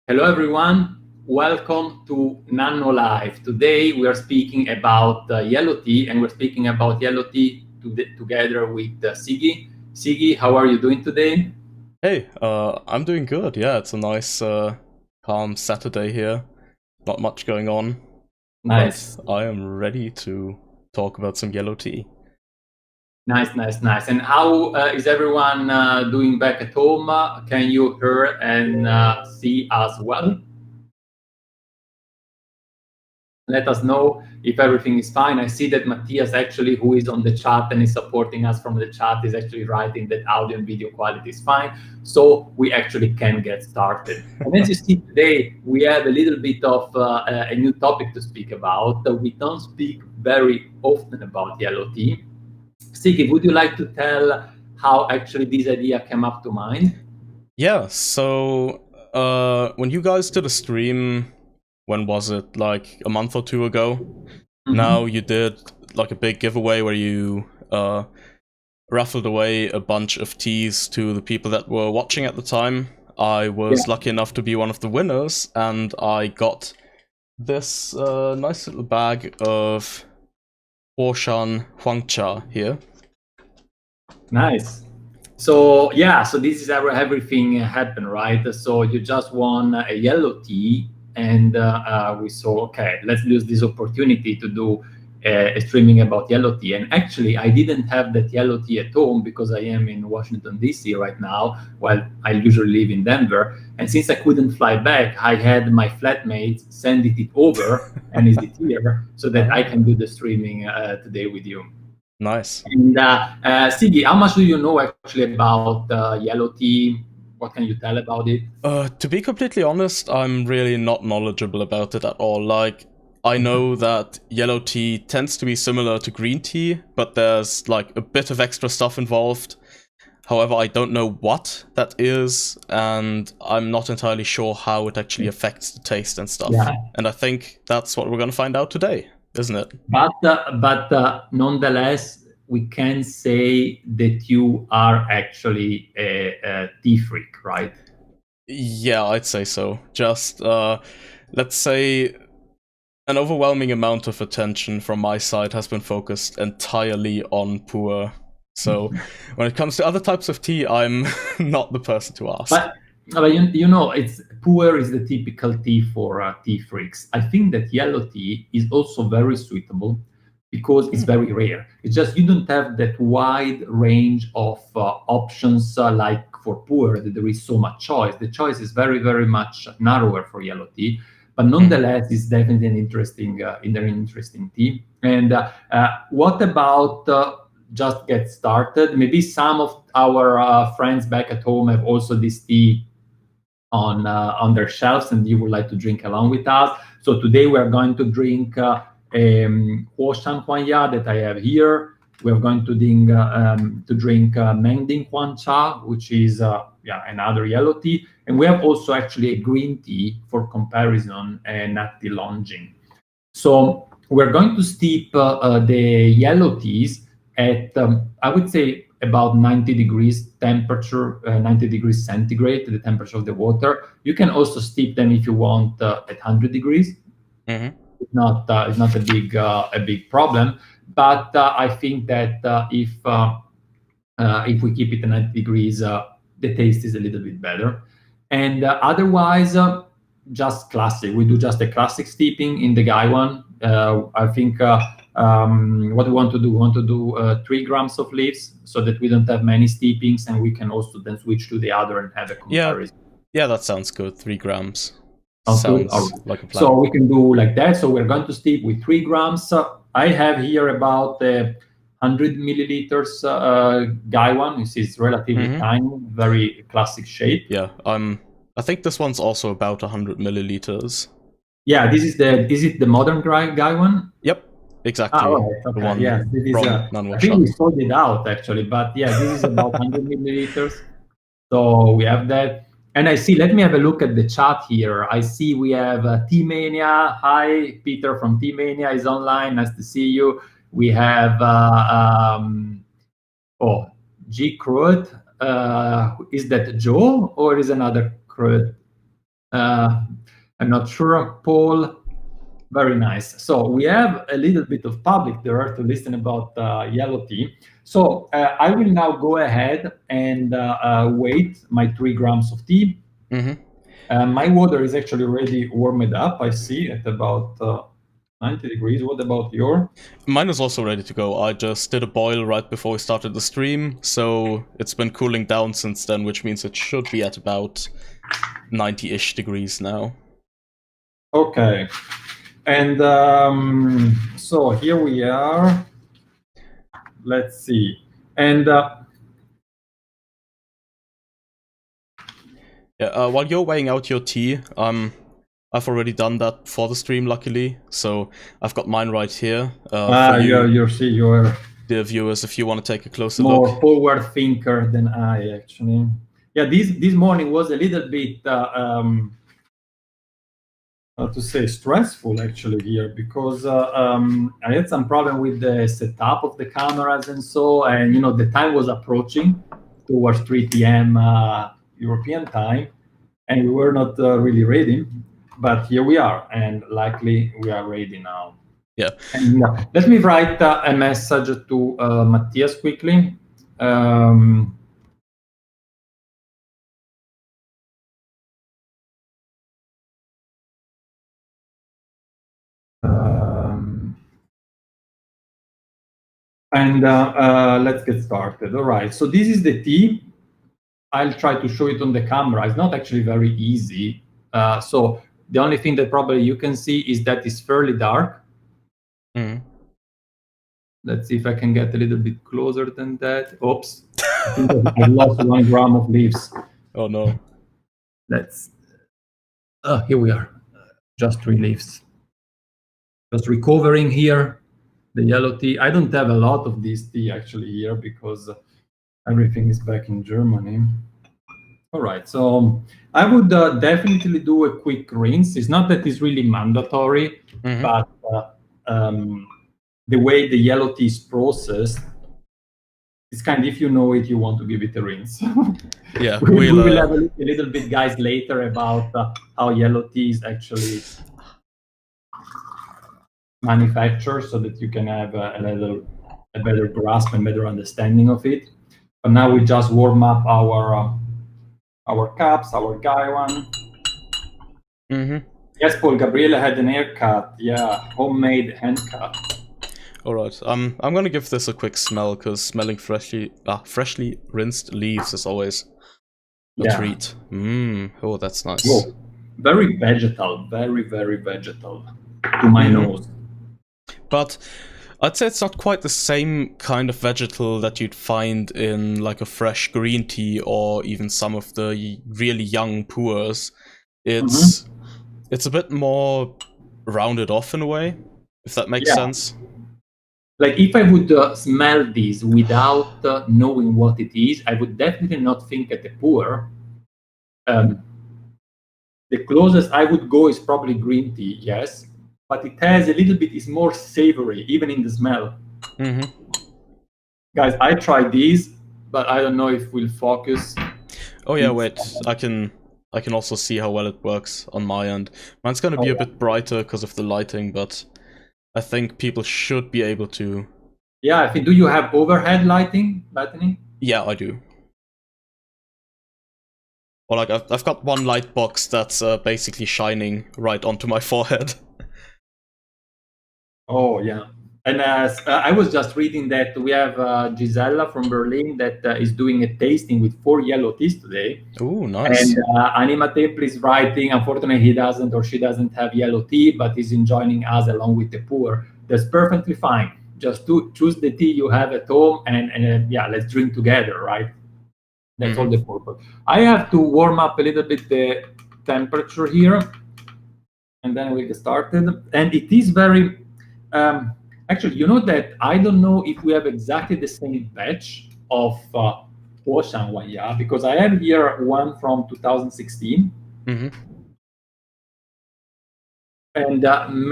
Hello everyone, welcome to NannuoLive. Today we are speaking about yellow tea, and we're speaking about yellow tea together with Sigi. Sigi, how are you doing today? Hey, I'm doing good. Yeah, it's a nice, calm Saturday here. Not much going on, but Nice, I am ready to talk about some yellow tea. nice. And how is everyone doing back at home? Can you hear and see us well? Let us know if everything is fine. I see that Matthias actually, who is on the chat and is supporting us from the chat, is actually writing that audio and video quality is fine. So we actually can get started. And as you see today, we have a little bit of a new topic to speak about. We don't speak very often about yellow tea. Sigi, would you like to tell how actually this idea came up to mind? Yeah, so, when you guys did a stream, when was it? Like a month or two ago? Now you did like a big giveaway where you, raffled away a bunch of teas to the people that were watching at the time. I was lucky enough to be one of the winners, and I got this nice little bag of nannuoshan Huangcha here. Nice. So yeah, so this is how everything happened, right? So you just won a yellow tea, and we saw, okay, let's use this opportunity to do a streaming about yellow tea. And actually, I didn't have that yellow tea at home because I am in Washington D.C. right now, while I usually live in Denver. And since I couldn't fly back, I had my flatmates send it over, and is it here so that I can do the streaming today with you. Nice. And Sigi, how much do you know actually about yellow tea? What can you tell about it? To be completely honest, I'm really not knowledgeable about it at all. Like, I know that yellow tea tends to be similar to green tea, but there's like a bit of extra stuff involved. However, I don't know what that is, and I'm not entirely sure how it actually affects the taste and stuff. Yeah. And I think that's what we're gonna find out today, isn't it? But nonetheless, we can say that you are actually a tea freak, right? Yeah, I'd say so. Just, let's say an overwhelming amount of attention from my side has been focused entirely on pu'er. So when it comes to other types of tea, I'm not the person to ask. But you know, it's pu'er is the typical tea for tea freaks. I think that yellow tea is also very suitable because it's very rare. It's just you don't have that wide range of options like for pu'er that there is so much choice. The choice is very much narrower for yellow tea, but nonetheless, it's definitely an interesting tea. And what about just get started? Maybe some of our friends back at home have also this tea on their shelves, and you would like to drink along with us. So today we are going to drink Huoshan Huanya that I have here. We are going to drink Mengding Huancha, which is another yellow tea, and we have also actually a green tea for comparison, Natti Longjing. So we're going to steep the yellow teas at I would say about 90 degrees temperature, 90 degrees centigrade, the temperature of the water. You can also steep them if you want at 100 degrees. It's not a big problem, but I think that if we keep it at 90 degrees, the taste is a little bit better. And otherwise, just classic. We do just a classic steeping in the guy one. I think what we want to do 3 grams of leaves so that we don't have many steepings, and we can also then switch to the other and have a comparison. Yeah, that sounds good. 3 grams. Sounds like a plan. So we can do like that. So we're going to steep with 3 grams. I have here about 100 milliliters guy one. This is relatively tiny, very classic shape. Yeah, I think this one's also about 100 milliliters. Yeah, this is the modern guy one. Yep, exactly. The one yeah, this is, I think we sold it out actually, but yeah, this is about 100 milliliters. So we have that. And I see, let me have a look at the chat here. I see we have Tea Mania. Hi, Peter from Tea Mania is online. Nice to see you. We have G. Crud. Is that Joe or is another Crud? I'm not sure. Paul, very nice. So we have a little bit of public there to listen about yellow tea. So I will now go ahead and wait my 3 grams of tea. My water is actually already warmed up, I see, at about 90 degrees. What about your? Mine is also ready to go. I just did a boil right before we started the stream, so it's been cooling down since then, which means it should be at about 90-ish degrees now. Okay. And so here we are. Let's see. And yeah, while you're weighing out your tea, I've already done that for the stream, luckily. So I've got mine right here. For you're the viewers, if you want to take a closer more look. forward thinker than I, actually. Yeah, this morning was a little bit how to say, stressful actually here, because I had some problem with the setup of the cameras and so, and you know, the time was approaching towards 3 p.m. European time, and we were not really ready, but here we are, and likely we are ready now. Yeah. And let me write a message to Matthias quickly. And let's get started. All right, so this is the tea. I'll try to show it on the camera. It's not actually very easy. So the only thing that probably you can see is that it's fairly dark. Let's see if I can get a little bit closer than that. Oops, I think I lost 1 gram of leaves. Oh no. Let's, here we are, just 3 leaves. Just recovering here. The yellow tea. I don't have a lot of this tea actually here because everything is back in Germany. All right, so I would definitely do a quick rinse. It's not that it's really mandatory, but the way the yellow tea is processed, it's kind of, if you know it, you want to give it a rinse. Yeah, we will have a little bit, guys, later about how yellow tea is actually manufacture, so that you can have a better grasp and better understanding of it. But now we just warm up our cups, our guy one. Yes, Paul, Gabriele had an haircut. Yeah, homemade hand cut. All right, I'm gonna give this a quick smell, because smelling freshly rinsed leaves is always a treat. Oh, that's nice. Whoa. Very vegetal, very vegetal to my nose. But I'd say it's not quite the same kind of vegetal that you'd find in like a fresh green tea or even some of the really young puers. It's a bit more rounded off in a way, if that makes sense. Like if I would smell these without knowing what it is, I would definitely not think at a puer. The closest I would go is probably green tea, yes, but it has a little bit, is more savory, even in the smell. Guys, I tried these, but I don't know if we'll focus. Oh yeah, wait, I can also see how well it works on my end. Mine's gonna be a bit brighter because of the lighting, but I think people should be able to. Yeah, I think. Do you have overhead lightning? Yeah, I do. Or like I've got one light box that's basically shining right onto my forehead. Oh yeah, and I was just reading that we have Gisella from Berlin that is doing a tasting with 4 yellow teas today. Ooh, nice. And Anima Temple is writing, unfortunately he doesn't, or she doesn't have yellow tea, but is enjoying us along with the puer. That's perfectly fine. Just choose the tea you have at home, and yeah, let's drink together, right? That's all the purpose. I have to warm up a little bit the temperature here, and then we get started. And it is very, actually, you know that I don't know if we have exactly the same batch of Ocean one, yeah, because I have here one from 2016. And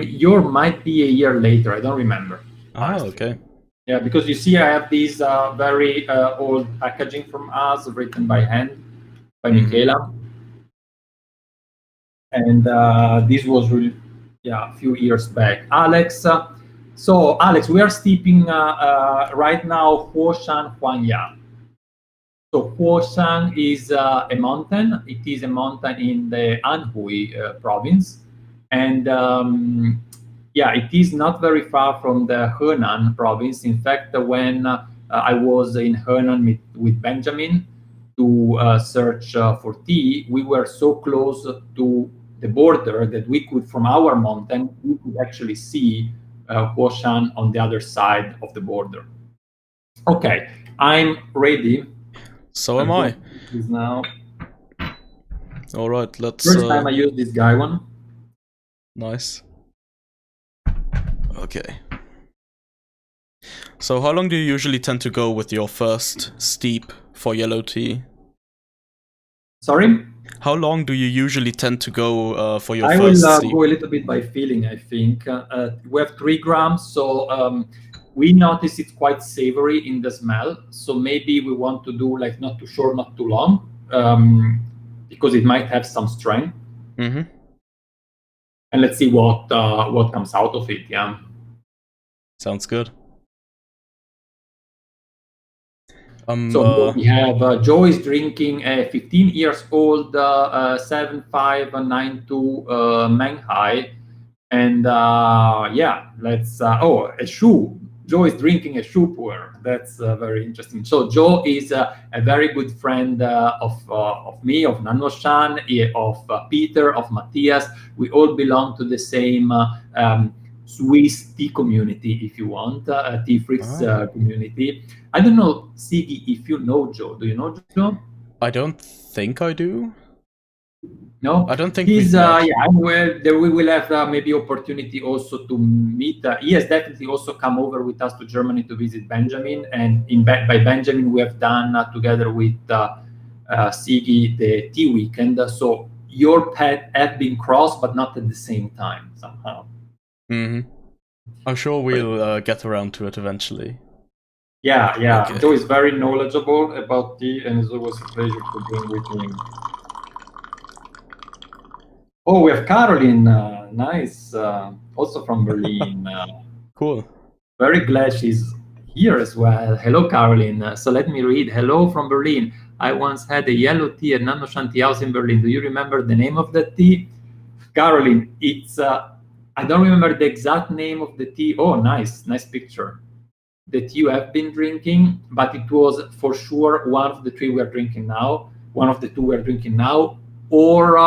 your might be a year later. I don't remember. Oh, okay. Yeah, because you see, I have these very old packaging from us, written by hand by Michela. And this was really, a few years back. Alex, so Alex, we are steeping right now Huoshan Huanya. So Huoshan is a mountain. It is a mountain in the Anhui province, and it is not very far from the Henan province. In fact, when I was in Henan with Benjamin to search for tea, we were so close to the border that we could, from our mountain, we could actually see Huoshan on the other side of the border. Okay, I'm ready. So am I. Now. All right, let's. First time I use this guy one. Nice. Okay. So how long do you usually tend to go with your first steep for yellow tea? Sorry? How long do you usually tend to go for your first steep? I will go a little bit by feeling, I think. We have 3 grams, so we notice it's quite savory in the smell. So maybe we want to do like not too short, not too long, because it might have some strength. Mm-hmm. And let's see what comes out of it. Yeah. Sounds good. So we have Joe is drinking a 15 years old 7592 Menghai, and let's a shoe. Joe is drinking a shoe pour. That's very interesting. So Joe is a very good friend of me, of nannuoshan, of Peter, of Matthias. We all belong to the same Swiss tea community, if you want, tea freaks community. I don't know, Sigi, if you know Joe. Do you know Joe? I don't think I do. No, I don't think he's there we will have maybe opportunity also to meet. He has definitely also come over with us to Germany to visit Benjamin, and by Benjamin we have done together with Sigi the tea weekend. So your path have been crossed, but not at the same time somehow. Mm-hmm. I'm sure we'll get around to it eventually. Yeah. Okay. Joe is very knowledgeable about tea, and it's always a pleasure to bring with him. Oh, we have Caroline. Nice. Also from Berlin. Cool. Very glad she's here as well. Hello, Caroline. So let me read. Hello from Berlin. I once had a yellow tea at nannuoshan tea house in Berlin. Do you remember the name of the tea? Caroline, it's... I don't remember the exact name of the tea. Oh, nice picture. That you have been drinking, but it was for sure one of the 3 we are drinking now, one of the 2 we are drinking now, or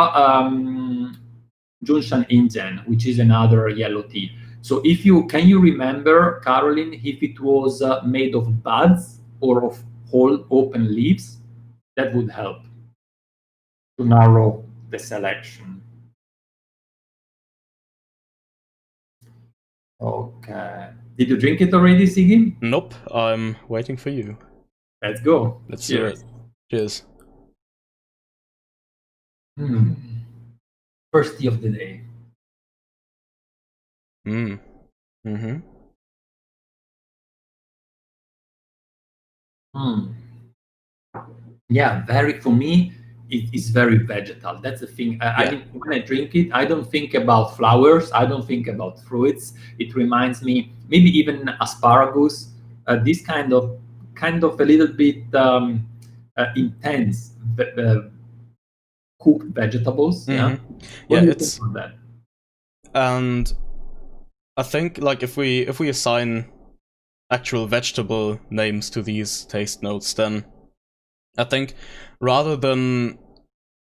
Junshan Ingen, which is another yellow tea. So can you remember, Caroline, if it was made of buds or of whole open leaves? That would help to narrow the selection. Okay. Did you drink it already, Sigi? Nope. I'm waiting for you. Let's go. Let's do it. Cheers. First tea of the day. Mm-hmm. Yeah, for me, it is very vegetal. That's the thing. I mean, when I drink it, I don't think about flowers. I don't think about fruits. It reminds me, maybe even asparagus. This kind of a little bit intense cooked vegetables. Mm-hmm. What do you think of that? And I think, like, if we assign actual vegetable names to these taste notes, then I think rather than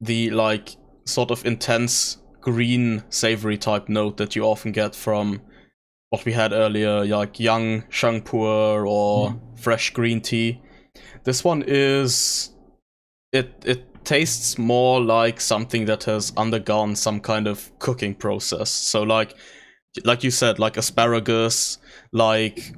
the like sort of intense green savory type note that you often get from what we had earlier, like young shangpuer or fresh green tea, this one is it tastes more like something that has undergone some kind of cooking process. So like you said, like asparagus, like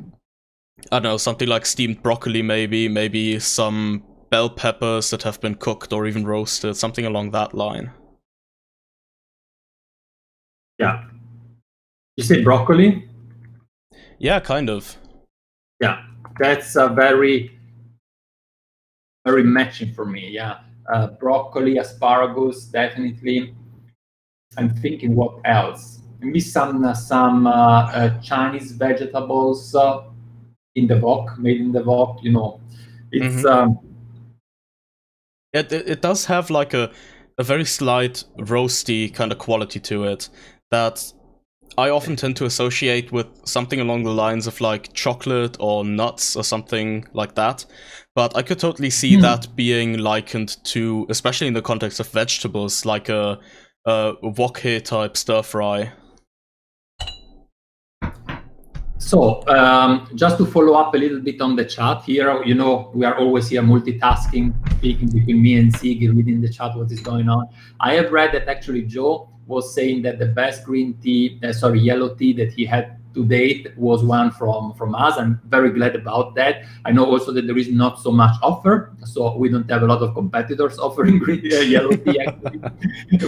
I don't know, something like steamed broccoli, maybe some bell peppers that have been cooked or even roasted, something along that line. Yeah. You say broccoli? Yeah, kind of. Yeah, that's very matching for me. Yeah, broccoli, asparagus, definitely. I'm thinking what else. Maybe some Chinese vegetables in the wok, made in the wok. You know, it's it does have like a very slight roasty kind of quality to it that I often tend to associate with something along the lines of like chocolate or nuts or something like that. But I could totally see that being likened to, especially in the context of vegetables, like a wok-hei type stir fry. So, just to follow up a little bit on the chat here, you know, we are always here multitasking, speaking between me and Sigi, reading the chat, what is going on. I have read that actually Joe was saying that the best yellow tea that he had to date was one from us. I'm very glad about that. I know also that there is not so much offer, so we don't have a lot of competitors offering yellow tea, actually,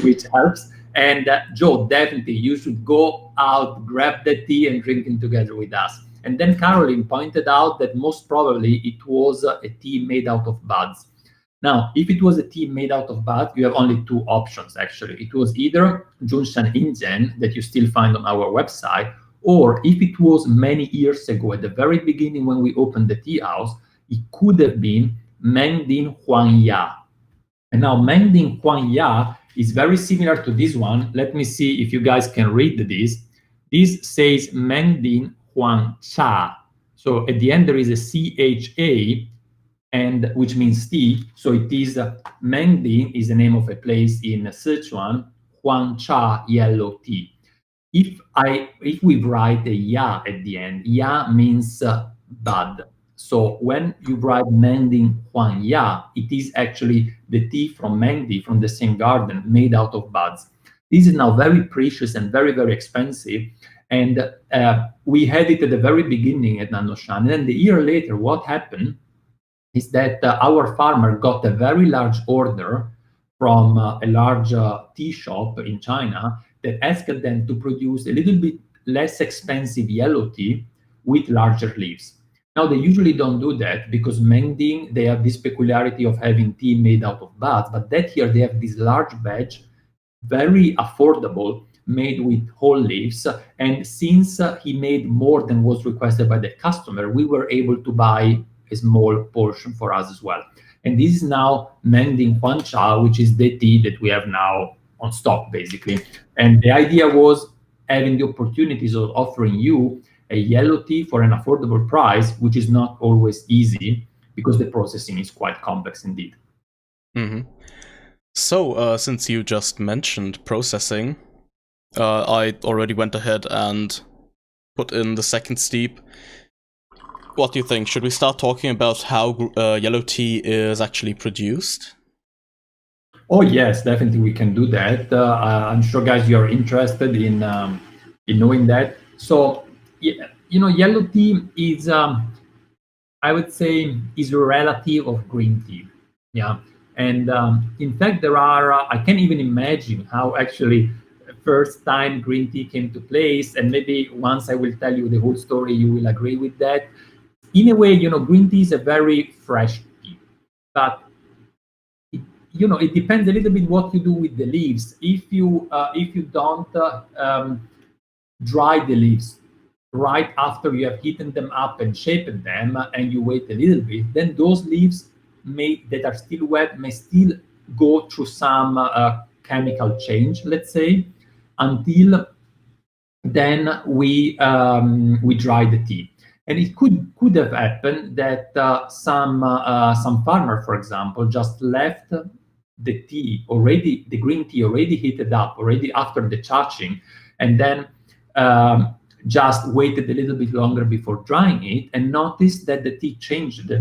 which helps. And Joe, definitely, you should go out, grab the tea and drink it together with us. And then Caroline pointed out that most probably it was a tea made out of buds. Now, if it was a tea made out of buds, you have only two options, actually. It was either Junshan Ingen that you still find on our website, or if it was many years ago, at the very beginning when we opened the tea house, it could have been Mengding Huangya. And now Mengding Huangya is very similar to this one. Let me see if you guys can read this. This says Mengding Huangcha. So at the end there is a CHA, and which means tea. So it is Mengding is the name of a place in Sichuan, Huangcha yellow tea. If we write a ya at the end, ya means bud. So when you write Mengding Huangya, it is actually the tea from Mengdi, from the same garden, made out of buds. This is now very precious and very, very expensive. And we had it at the very beginning at nannuoshan. And then the year later, what happened is that our farmer got a very large order from a large tea shop in China that asked them to produce a little bit less expensive yellow tea with larger leaves. Now, they usually don't do that because Mengding, they have this peculiarity of having tea made out of buds, but that year they have this large batch, very affordable, made with whole leaves. And since he made more than was requested by the customer, we were able to buy a small portion for us as well. And this is now Mengding Huangcha, which is the tea that we have now on stock, basically. And the idea was having the opportunities of offering you a yellow tea for an affordable price, which is not always easy because the processing is quite complex indeed. Mm-hmm. So, since you just mentioned processing, I already went ahead and put in the second steep. What do you think? Should we start talking about how yellow tea is actually produced? Oh yes, definitely we can do that. I'm sure, guys, you are interested in knowing that. So, you know, yellow tea is, I would say, is a relative of green tea. Yeah, and in fact, there are. I can't even imagine how actually first time green tea came to place. And maybe once I will tell you the whole story, you will agree with that. In a way, you know, green tea is a very fresh tea, but you know, it depends a little bit what you do with the leaves. If you don't dry the leaves right after you have heated them up and shaped them, and you wait a little bit, then those leaves that are still wet may still go through some chemical change, let's say, until then we dry the tea. And it could have happened that some farmer, for example, just left the tea already, the green tea already heated up, already after the charging, and then just waited a little bit longer before drying it, and noticed that the tea changed.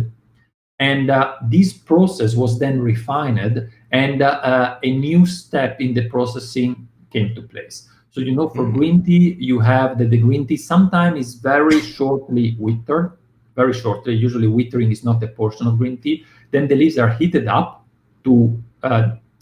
And this process was then refined, and a new step in the processing came to place. So, you know, for green tea, you have that the green tea sometimes is very shortly wittered, very shortly. Usually wittering is not a portion of green tea. Then the leaves are heated up to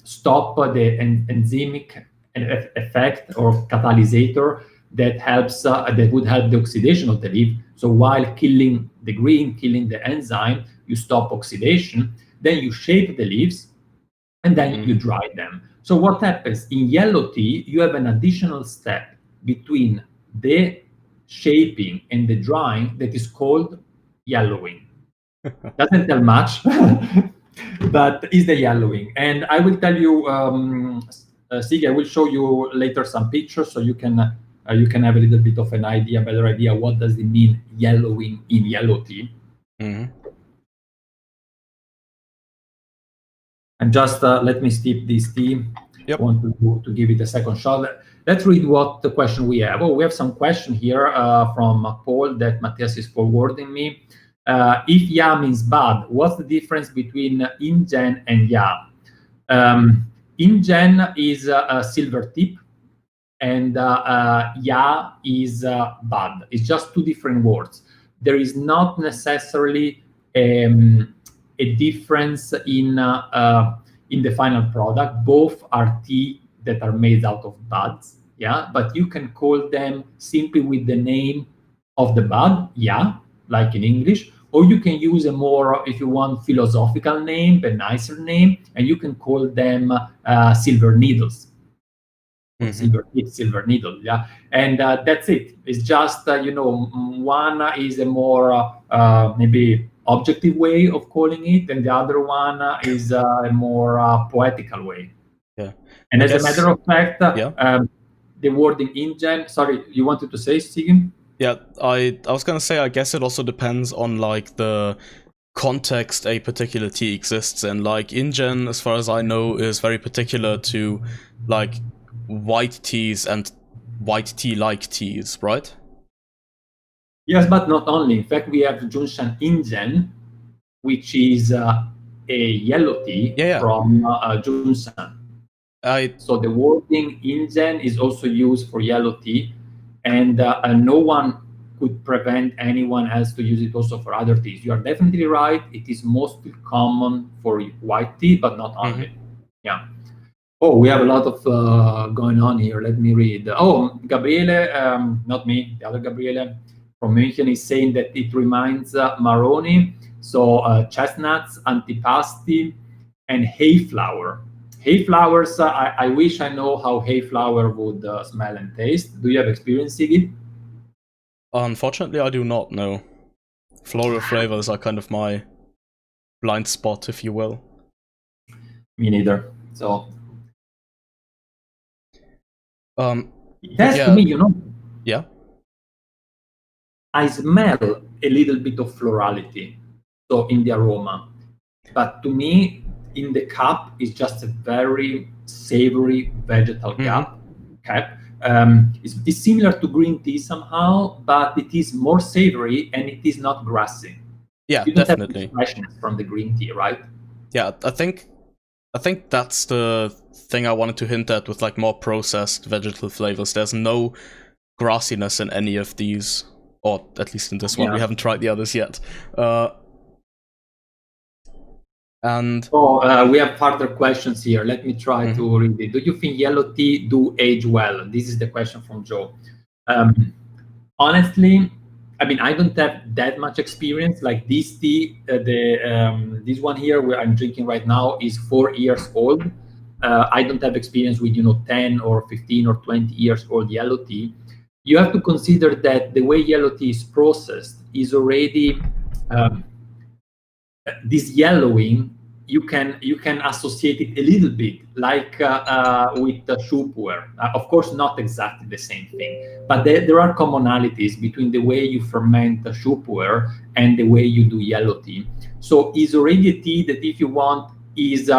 stop the enzymic effect or catalysator that helps, that would help the oxidation of the leaf. So while killing the green, killing the enzyme, you stop oxidation. Then you shape the leaves, and then you dry them. So what happens in yellow tea? You have an additional step between the shaping and the drying that is called yellowing. Doesn't tell much, but is the yellowing. And I will tell you, Sigi, I will show you later some pictures so you can have a little bit of an idea, better idea, what does it mean yellowing in yellow tea. Mm-hmm. And just let me steep this tea. Yep. I want to give it a second shot. Let's read what the question we have. Oh, we have some question here from Paul that Matthias is forwarding me. If ya means bad, what's the difference between ingen and ya? Ingen is a silver tip, and ya is bad. It's just two different words. There is not necessarily a difference in the final product. Both are tea that are made out of buds, yeah, but you can call them simply with the name of the bud, yeah, like in English, or you can use a more, if you want, philosophical name, a nicer name, and you can call them silver needles. Mm-hmm. Silver needle, yeah, and that's it. It's just one is a more maybe objective way of calling it, and the other one is a more poetical way. Yeah. And as a matter of fact, yeah. The wording ingen. Sorry, you wanted to say, Sigi? Yeah, I was gonna say, I guess it also depends on like the context a particular tea exists in. Like ingen, as far as I know, is very particular to like white teas and white tea-like teas, right? Yes, but not only. In fact, we have Junshan Ingen, which is a yellow tea from Junsan. So the wording Ingen is also used for yellow tea, and no one could prevent anyone else to use it also for other teas. You are definitely right. It is mostly common for white tea, but not only. Mm-hmm. Yeah. Oh, we have a lot of going on here. Let me read. Oh, Gabriele, not me, the other Gabriele from München is saying that it reminds marroni, so chestnuts, antipasti, and hay flower. Hay flowers, I wish I know how hay flower would smell and taste. Do you have experience, Sigi? Unfortunately, I do not know. Floral flavors are kind of my blind spot, if you will. Me neither. So it has yeah. to me, Yeah. I smell a little bit of florality, so in the aroma, but to me, in the cup is just a very savory vegetal cup. It's similar to green tea somehow, but it is more savory and it is not grassy. Yeah, you don't definitely. Have the freshness from the green tea, right? Yeah, I think that's the thing I wanted to hint at with like more processed vegetal flavors. There's no grassiness in any of these, or at least in this one. We haven't tried the others yet. And we have further questions here. Let me try to read it. Do you think yellow tea do age well? This is the question from Joe. Honestly, I mean, I don't have that much experience. Like this tea, this one here where I'm drinking right now is 4 years old. I don't have experience with 10 or 15 or 20 years old yellow tea. You have to consider that the way yellow tea is processed is already this yellowing. You can associate it a little bit like with the shoe puer. Of course, not exactly the same thing, but there are commonalities between the way you ferment the shoe puer and the way you do yellow tea. So it's already a tea that, if you want, is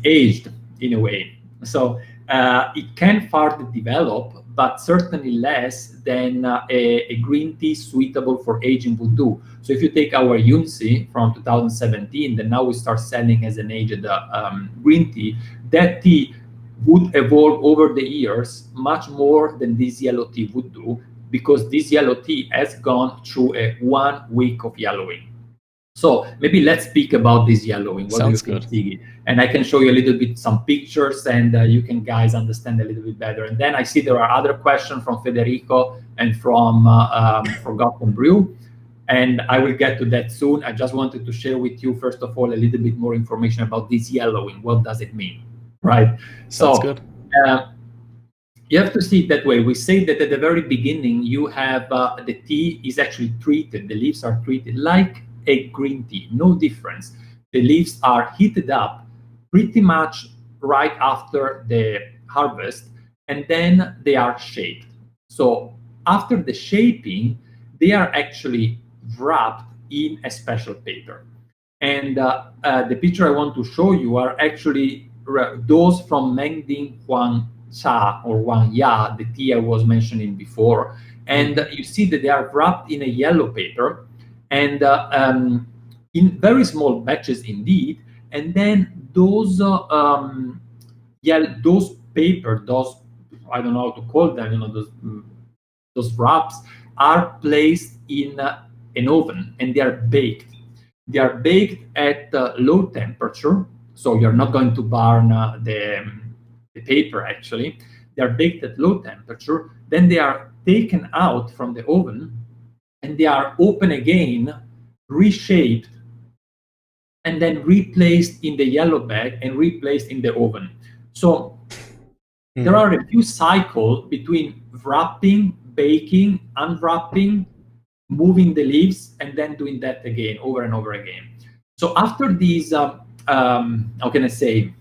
aged in a way. So it can further develop, but certainly less than a green tea suitable for aging would do. So if you take our Yunsi from 2017, that now we start selling as an aged green tea, that tea would evolve over the years much more than this yellow tea would do, because this yellow tea has gone through a 1 week of yellowing. So maybe let's speak about this yellowing. What Sounds do you think, good. Sigi? And I can show you a little bit some pictures, and you can guys understand a little bit better. And then I see there are other questions from Federico and from Forgotten Brew, and I will get to that soon. I just wanted to share with you, first of all, a little bit more information about this yellowing. What does it mean? right? Sounds So good. you have to see it that way. We say that at the very beginning, you have the tea is actually treated, the leaves are treated like a green tea, no difference. The leaves are heated up pretty much right after the harvest, and then they are shaped. So after the shaping, they are actually wrapped in a special paper. And the picture I want to show you are actually those from Mengding Huang Cha or Wang Ya, the tea I was mentioning before. And you see that they are wrapped in a yellow paper and in very small batches indeed. And then those those paper, those, I don't know how to call them, those wraps are placed in an oven and they are baked. They are baked at low temperature, so you're not going to burn the paper actually. They are baked at low temperature, then they are taken out from the oven and they are open again, reshaped, and then replaced in the yellow bag and replaced in the oven. So there are a few cycles between wrapping, baking, unwrapping, moving the leaves, and then doing that again over and over again. So after these, how can I say,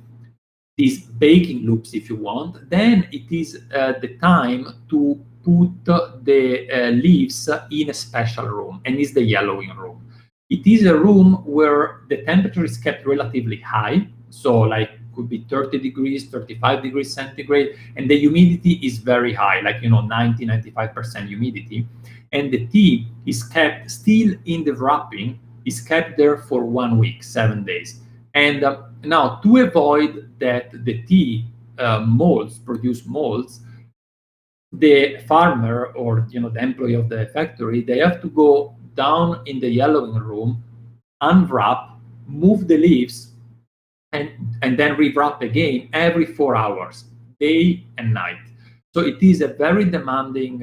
these baking loops, if you want, then it is the time to put the leaves in a special room, and it's the yellowing room. It is a room where the temperature is kept relatively high, so like could be 30 degrees, 35 degrees centigrade, and the humidity is very high, like 90, 95% humidity. And the tea is kept still in the wrapping, is kept there for 1 week, 7 days. And now to avoid that the tea molds, produce molds, the farmer or the employee of the factory, they have to go down in the yellowing room, unwrap, move the leaves, and then rewrap again every 4 hours, day and night. So it is a very demanding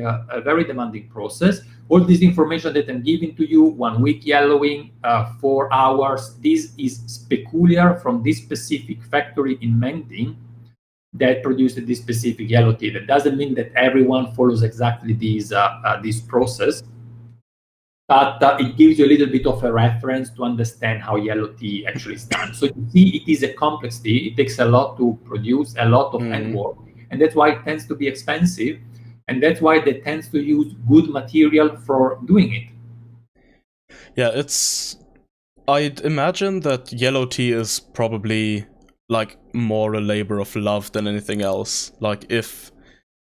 process. All this information that I'm giving to you, 1 week yellowing, 4 hours, this is peculiar from this specific factory in Mengding that produced this specific yellow tea. That doesn't mean that everyone follows exactly this process, but it gives you a little bit of a reference to understand how yellow tea actually is done. So you see, it is a complex tea. It takes a lot to produce, a lot of handwork, and that's why it tends to be expensive, and that's why they tend to use good material for doing it. Yeah, I'd imagine that yellow tea is probably like more a labor of love than anything else. Like if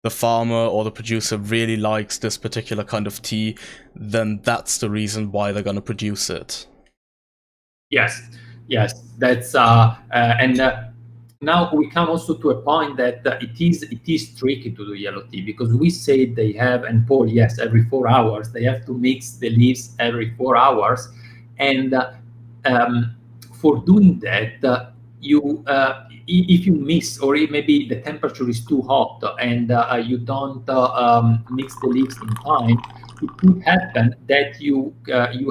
the farmer or the producer really likes this particular kind of tea, then that's the reason why they're gonna produce it. Yes, that's and now we come also to a point that it is tricky to do yellow tea, because we say they have, and Paul, yes, every 4 hours they have to mix the leaves every 4 hours, and for doing that, if you miss, or maybe the temperature is too hot and you don't mix the leaves in time, it could happen that you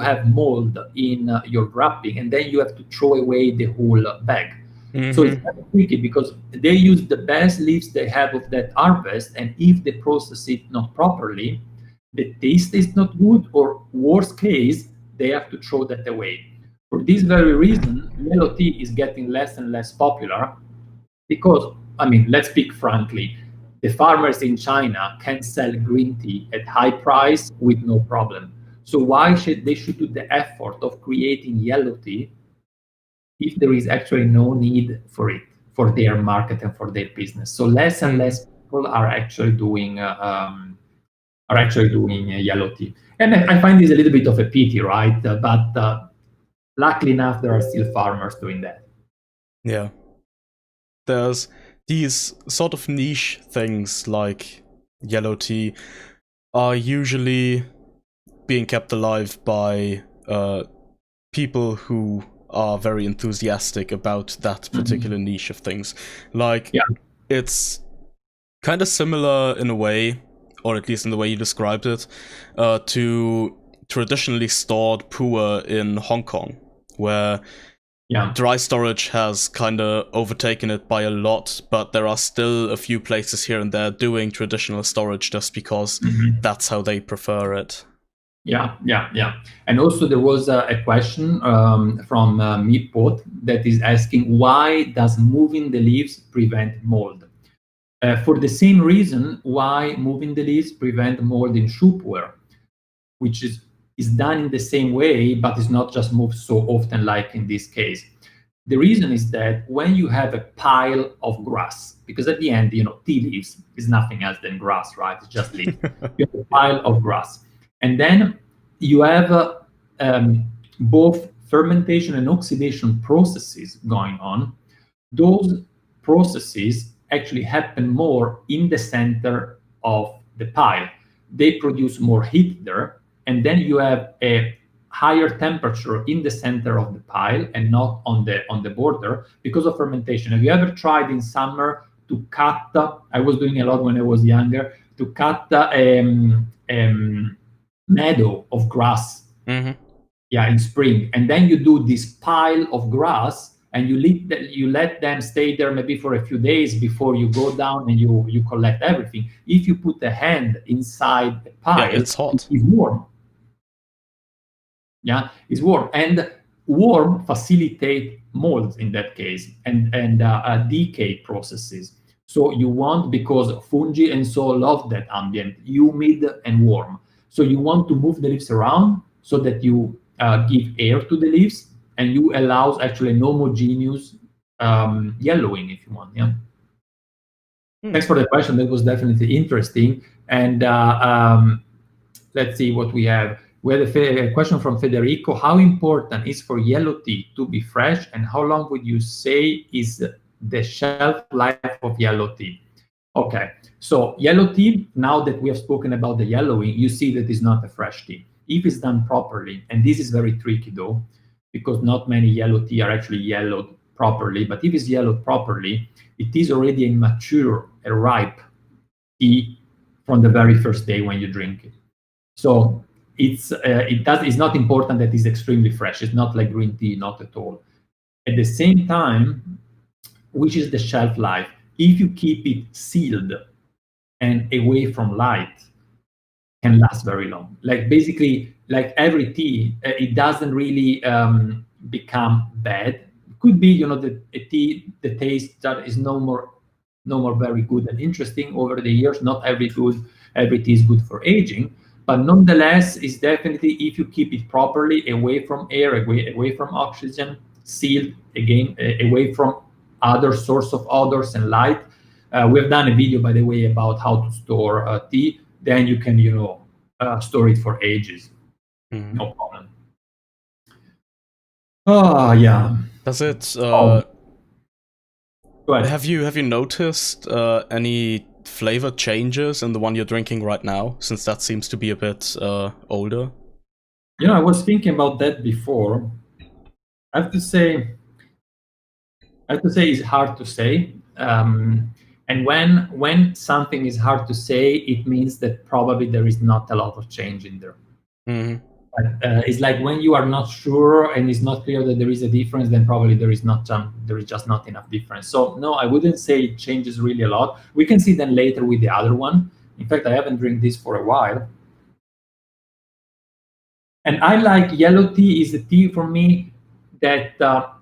have mold in your wrapping, and then you have to throw away the whole bag. So it's very tricky, because they use the best leaves they have of that harvest, and if they process it not properly, the taste is not good, or worst case, they have to throw that away. For this very reason, yellow tea is getting less and less popular, because, I mean, let's speak frankly, the farmers in China can sell green tea at high price with no problem. So why should they do the effort of creating yellow tea if there is actually no need for it, for their market and for their business? So less and less people are actually doing yellow tea, and I find this a little bit of a pity, right? But luckily enough, there are still farmers doing that. Yeah. There's these sort of niche things like yellow tea are usually being kept alive by people who are very enthusiastic about that particular niche of things. Like, it's kind of similar in a way, or at least in the way you described it, to traditionally stored pu'er in Hong Kong, where Yeah. Dry storage has kind of overtaken it by a lot, but there are still a few places here and there doing traditional storage just because that's how they prefer it. Yeah. And also there was a question from Meatpot that is asking, why does moving the leaves prevent mold? For the same reason why moving the leaves prevent mold in shoepware, which is done in the same way, but is not just moved so often like in this case. The reason is that when you have a pile of grass, because at the end, tea leaves is nothing else than grass, right? It's just leaf. You have a pile of grass. And then you have both fermentation and oxidation processes going on. Those processes actually happen more in the center of the pile. They produce more heat there, and then you have a higher temperature in the center of the pile and not on the border because of fermentation. Have you ever tried in summer to cut? I was doing a lot when I was younger to cut meadow of grass. Yeah, in spring, and then you do this pile of grass and you let them stay there maybe for a few days before you go down and you collect everything. If you put a hand inside the pile, it's hot. It's warm. Yeah, it's warm, and warm facilitate molds in that case and decay processes. So you want, because fungi and so love that ambient, humid and warm. So you want to move the leaves around so that you give air to the leaves and you allows actually an homogeneous yellowing if you want. Yeah. Thanks for the question. That was definitely interesting. And let's see what we have. We had a question from Federico. How important is for yellow tea to be fresh, and how long would you say is the shelf life of yellow tea? Okay, so yellow tea, now that we have spoken about the yellowing, you see that it's not a fresh tea. If it's done properly, and this is very tricky though, because not many yellow tea are actually yellowed properly, but if it's yellowed properly, it is already a mature, a ripe tea from the very first day when you drink it. So it's not important that it's extremely fresh. It's not like green tea, not at all. At the same time, which is the shelf life? If you keep it sealed and away from light, can last very long. Like basically, like every tea, it doesn't really become bad. It could be, the the taste that is no more very good and interesting over the years. Not every tea is good for aging, but nonetheless, it's definitely, if you keep it properly away from air, away from oxygen, sealed again, away from other source of odors and light. We've done a video, by the way, about how to store tea. Then you can, store it for ages. No problem. Oh, yeah. Does it? Go ahead. Have you noticed any flavor changes in the one you're drinking right now, since that seems to be a bit older? I was thinking about that before. I have to say it's hard to say. And when something is hard to say, it means that probably there is not a lot of change in there. But, it's like when you are not sure and it's not clear that there is a difference, then probably there is just not enough difference. So no, I wouldn't say it changes really a lot. We can see then later with the other one. In fact, I haven't drank this for a while. And I like yellow tea is a tea for me that how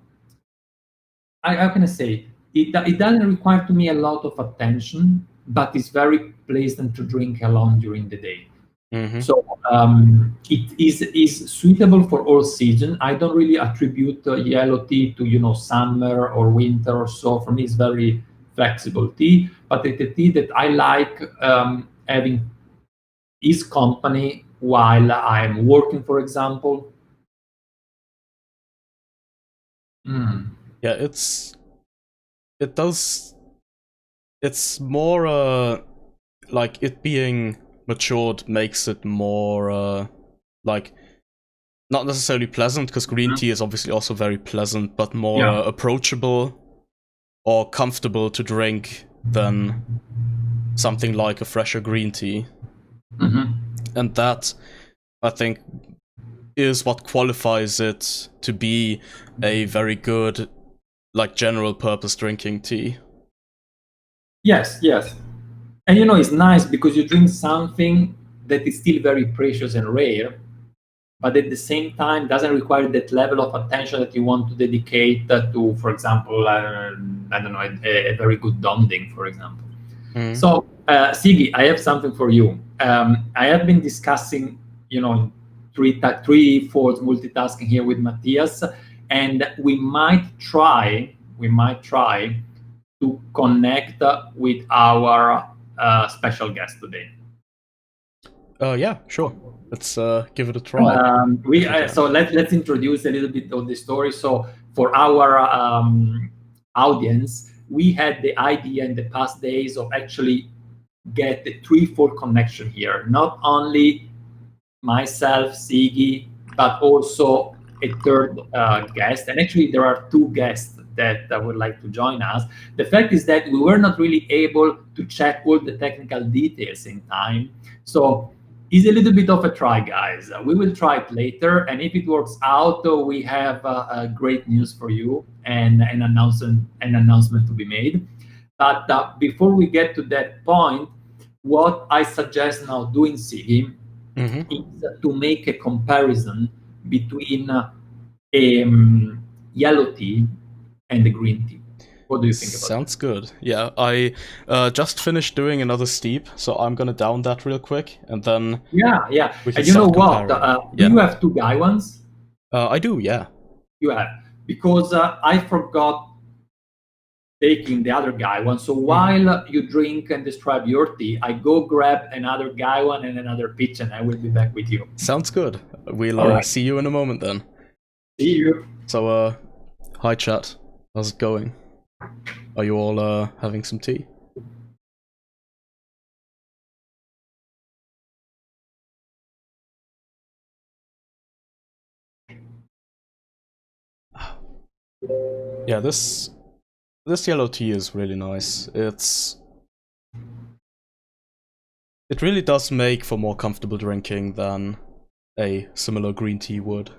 can I say? It doesn't require to me a lot of attention, but it's very pleasant to drink along during the day. So it is suitable for all season. I don't really attribute yellow tea to summer or winter or so. For me, it's very flexible tea, but it's a tea that I like having his company while I'm working, for example. Yeah, it's more like it being matured makes it more like not necessarily pleasant, because green tea is obviously also very pleasant, but more approachable or comfortable to drink than something like a fresher green tea. And that, I think, is what qualifies it to be a very good, like, general purpose drinking tea. Yes, yes. And you know, it's nice because you drink something that is still very precious and rare, but at the same time doesn't require that level of attention that you want to dedicate to, for example, I don't know, a very good Domding, for example. So, Sigi, I have something for you. I have been discussing, you know, three-fold multitasking here with Matthias, and we might try to connect with our special guest today. Yeah, sure. Let's give it a try. So let's introduce a little bit of the story. So for our audience, we had the idea in the past days of actually get the threefold connection here. Not only myself, Sigi, but also a third guest. And actually, there are two guests that would like to join us. The fact is that we were not really able to check all the technical details in time. So it's a little bit of a try, guys. We will try it later. And if it works out, we have great news for you and an announcement to be made. But before we get to that point, what I suggest now doing, Sigi, is to make a comparison between yellow tea and the green tea. What do you think about that? Sounds good. Yeah, I just finished doing another steep, so I'm gonna down that real quick, and then yeah. we can And you know start what? comparing. Do you have two guy ones? I do, yeah. You have, because I forgot taking the other guy one. So while you drink and describe your tea, I go grab another guy one and another pitch, and I will be back with you. Sounds good. We'll see you in a moment then. See you. So, hi chat. How's it going? Are you all having some tea? Yeah, this yellow tea is really nice. It really does make for more comfortable drinking than a similar green tea would.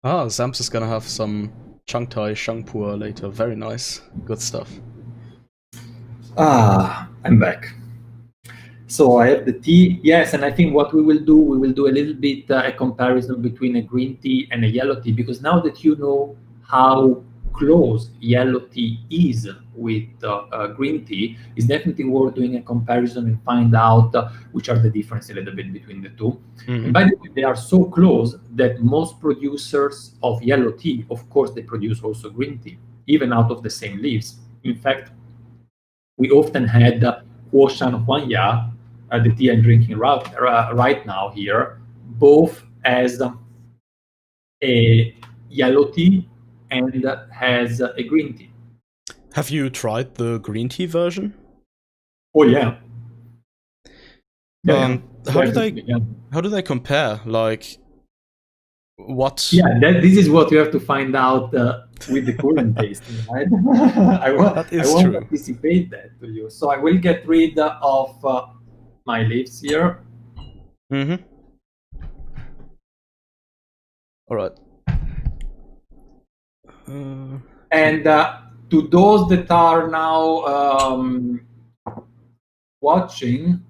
Ah, Zamps is gonna have some Chang Tai Shangpur later. Very nice. Good stuff. I'm back. So I have the tea. Yes, and I think what we will do a little bit a comparison between a green tea and a yellow tea, because now that you know how close yellow tea is with green tea, it's definitely worth doing a comparison and find out which are the difference a little bit between the two. And by the way, they are so close that most producers of yellow tea, of course, they produce also green tea, even out of the same leaves. In fact, we often had Huoshan Huanya, the tea I'm drinking right now here, both as a yellow tea and has a green tea. Have you tried the green tea version? Oh yeah. How do they compare? Like, what? Yeah, this is what you have to find out with the current tasting, right? I won't anticipate that to you. So I will get rid of my leaves here. All right. And to those that are now watching,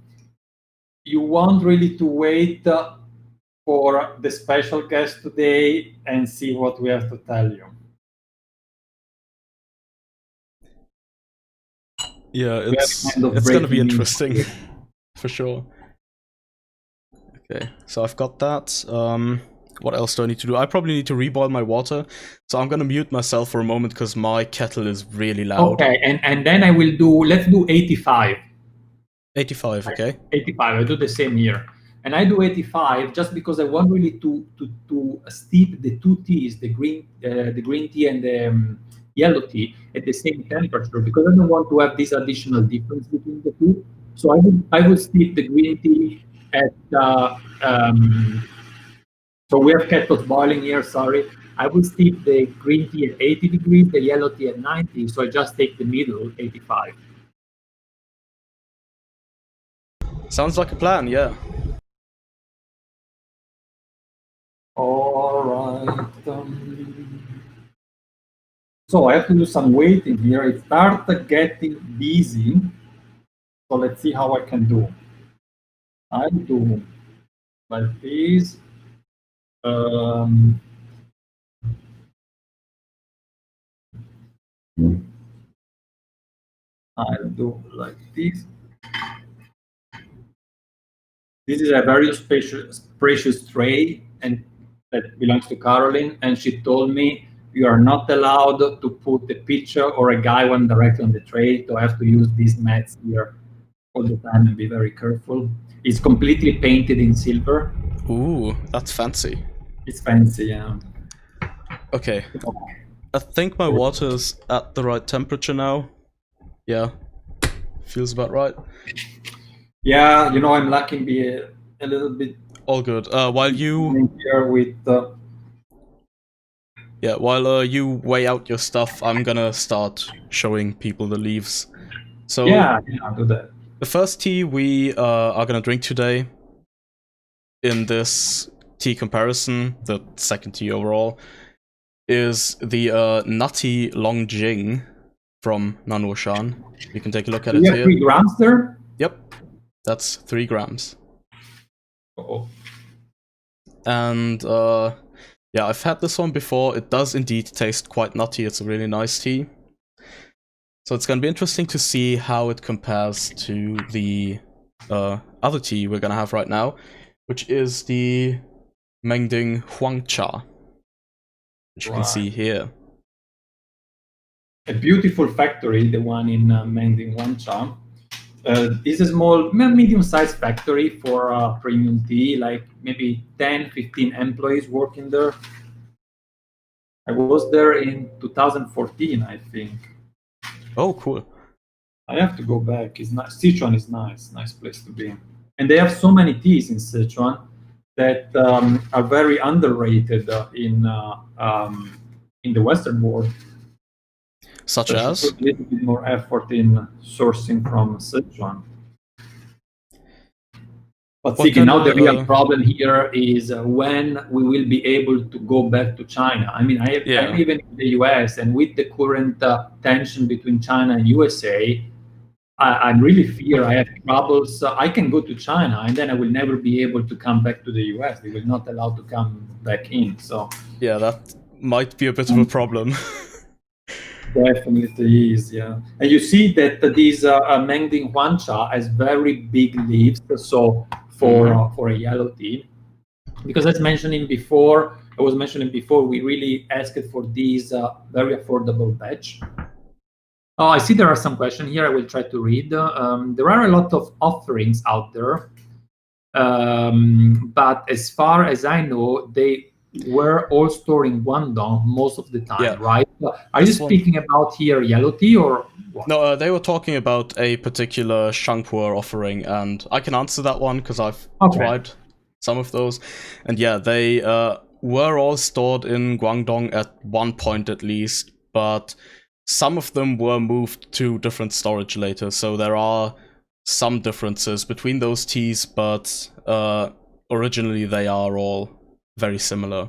you want really to wait for the special guest today and see what we have to tell you. Yeah, it's going to be interesting, for sure. Okay, so I've got that. What else do I need to do? I probably need to reboil my water, so I'm going to mute myself for a moment because my kettle is really loud. Okay, and then I will do, let's do 85. 85, okay. 85, I do the same here. And I do 85 just because I want really to steep the two teas, the green tea and the yellow tea at the same temperature, because I don't want to have this additional difference between the two. So I would steep the green tea at so we have kettles boiling here, sorry. I will steep the green tea at 80 degrees, the yellow tea at 90, so I just take the middle, 85. Sounds like a plan, yeah. All right. So I have to do some waiting here. It started getting busy. So let's see how I can do. I do like this. I'll do like this. This is a very precious tray, and that belongs to Caroline. And she told me you are not allowed to put a picture or a guy one directly on the tray. So I have to use these mats here all the time and be very careful. It's completely painted in silver. Ooh, that's fancy. It's fancy, yeah. Okay. I think my water is at the right temperature now. Yeah. Feels about right. Yeah, you know, I'm lacking a little bit. All good. While you here with while you weigh out your stuff, I'm gonna start showing people the leaves. So yeah, I'll do that. The first tea we are gonna drink today in this tea comparison, the second tea overall, is the Nutty Longjing from nannuoshan. You can take a look at it here. 3 grams there? Yep, that's 3 grams. Uh-oh. And yeah, I've had this one before. It does indeed taste quite nutty. It's a really nice tea. So it's going to be interesting to see how it compares to the other tea we're going to have right now, which is the Mengding Huangcha, which you can see here. A beautiful factory, the one in Mengding Huangcha. It's a small, medium-sized factory for premium tea, like maybe 10, 15 employees working there. I was there in 2014, I think. Oh, cool. I have to go back. It's nice. Sichuan is nice place to be. And they have so many teas in Sichuan that are very underrated in the Western world. Such as? A little bit more effort in sourcing from Sichuan. But Sigi, now the real problem here is when we will be able to go back to China. I mean, I'm even in the US, and with the current tension between China and USA, I really fear I have troubles. I can go to China, and then I will never be able to come back to the US. They will not allow to come back in. So yeah, that might be a bit of a problem. Definitely is, yeah. And you see that this Mengding Huangcha has very big leaves, so for a yellow tea, because I was mentioning before, we really asked for these very affordable batch. Oh, I see there are some questions here. I will try to read. There are a lot of offerings out there, but as far as I know, they were all stored in Guangdong most of the time, right? Are you speaking about here yellow tea or what? No, they were talking about a particular Shangpuer offering, and I can answer that one because I've tried some of those. And yeah, they were all stored in Guangdong at one point at least, but some of them were moved to different storage later, so there are some differences between those teas, but originally they are all very similar.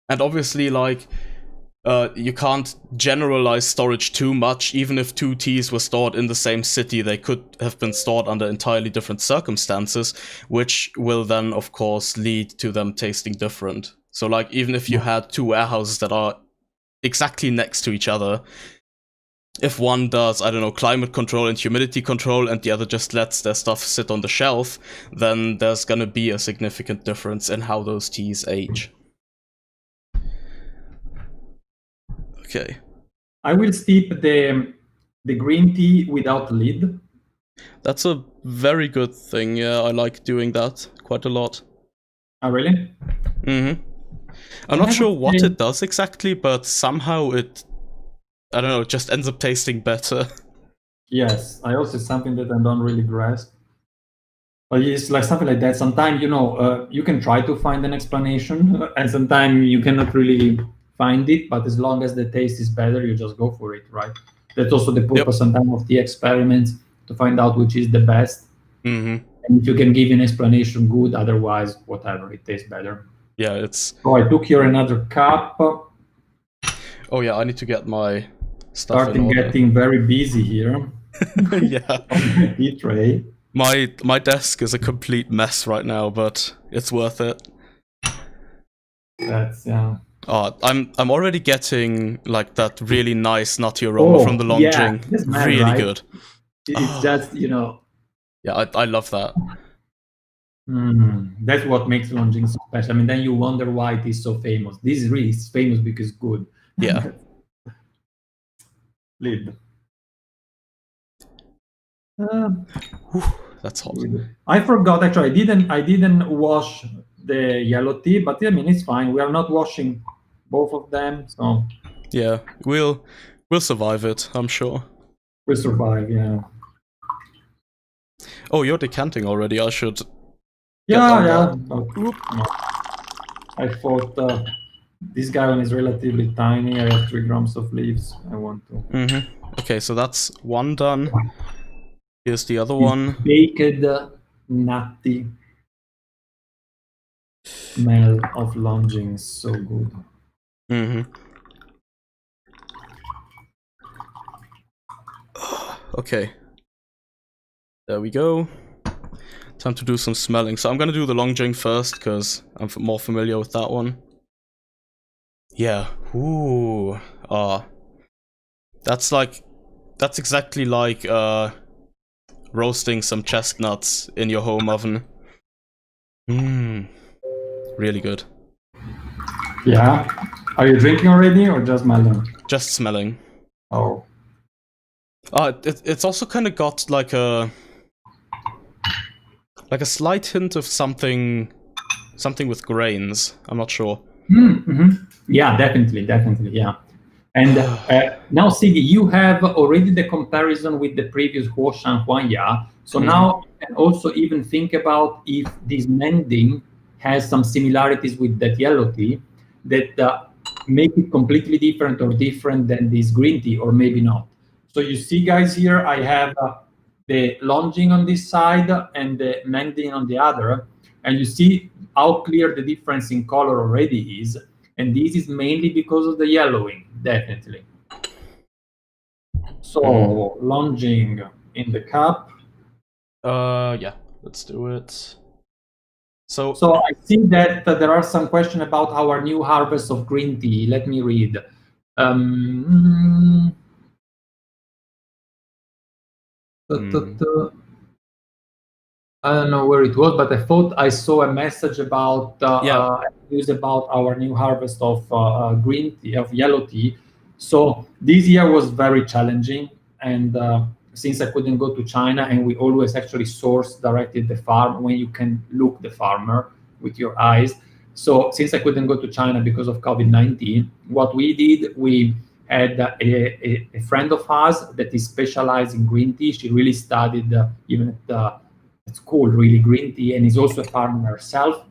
And obviously, like, you can't generalize storage too much. Even if 2 teas were stored in the same city, they could have been stored under entirely different circumstances, which will then, of course, lead to them tasting different. So, like, even if you had 2 warehouses that are exactly next to each other, if one does, I don't know, climate control and humidity control, and the other just lets their stuff sit on the shelf, then there's gonna be a significant difference in how those teas age. Okay. I will steep the green tea without lid. That's a very good thing. Yeah, I like doing that quite a lot. Oh, really? Mm-hmm. I'm not sure what it does exactly, but somehow it, I don't know, it just ends up tasting better. Yes, I also something that I don't really grasp. But it's like something like that. Sometimes, you know, you can try to find an explanation, and sometimes you cannot really find it. But as long as the taste is better, you just go for it, right? That's also the purpose sometimes of the experiments, to find out which is the best. Mm-hmm. And if you can give an explanation, good. Otherwise, whatever, it tastes better. Yeah, it's... Oh, I took here another cup. Oh yeah, I need to get my stuff Starting in order. getting very busy here. Yeah. On my tea tray. My desk is a complete mess right now, but it's worth it. That's yeah. Oh, I'm already getting like that really nice nutty aroma from the Longjing. Yeah, man, really right? good. It's just, you know. Yeah, I love that. That's what makes Longjing so special. I mean, then you wonder why it is so famous. This is really famous because it's good. Yeah. Lid. That's hot. I forgot actually. I didn't wash the yellow tea, but I mean it's fine. We are not washing both of them, so yeah, we'll survive it. I'm sure. We'll survive. Yeah. Oh, you're decanting already. I should. Yeah. I thought this guy one is relatively tiny. I have 3 grams of leaves. I want to. Okay, so that's one done. Here's the other one. Baked, nutty smell of Longjing, so good. Okay. There we go. Time to do some smelling. So I'm gonna do the Longjing first, because I'm more familiar with that one. Yeah. Ooh. That's exactly like roasting some chestnuts in your home oven. Really good. Yeah. Are you drinking already or just smelling? Just smelling. Oh. It's also kind of got like a slight hint of something with grains. I'm not sure. Yeah, definitely, yeah. And now, Sigi, you have already the comparison with the previous Huoshan Huanya. So now you can also even think about if this mending has some similarities with that yellow tea that make it completely different or different than this green tea, or maybe not. So you see, guys, here I have the Longjing on this side and the mending on the other, and you see how clear the difference in color already is. And this is mainly because of the yellowing, definitely. So, Longjing in the cup. Yeah, let's do it. So I see that there are some questions about our new harvest of green tea. Let me read. I don't know where it was, but I thought I saw a message about news about our new harvest of green tea, of yellow tea. So this year was very challenging, and since I couldn't go to China, and we always actually source directly at the farm when you can look the farmer with your eyes. So since I couldn't go to China because of COVID-19, what we did, we had a friend of ours that is specialized in green tea. She really studied even at school, really, green tea, and is also a farmer herself.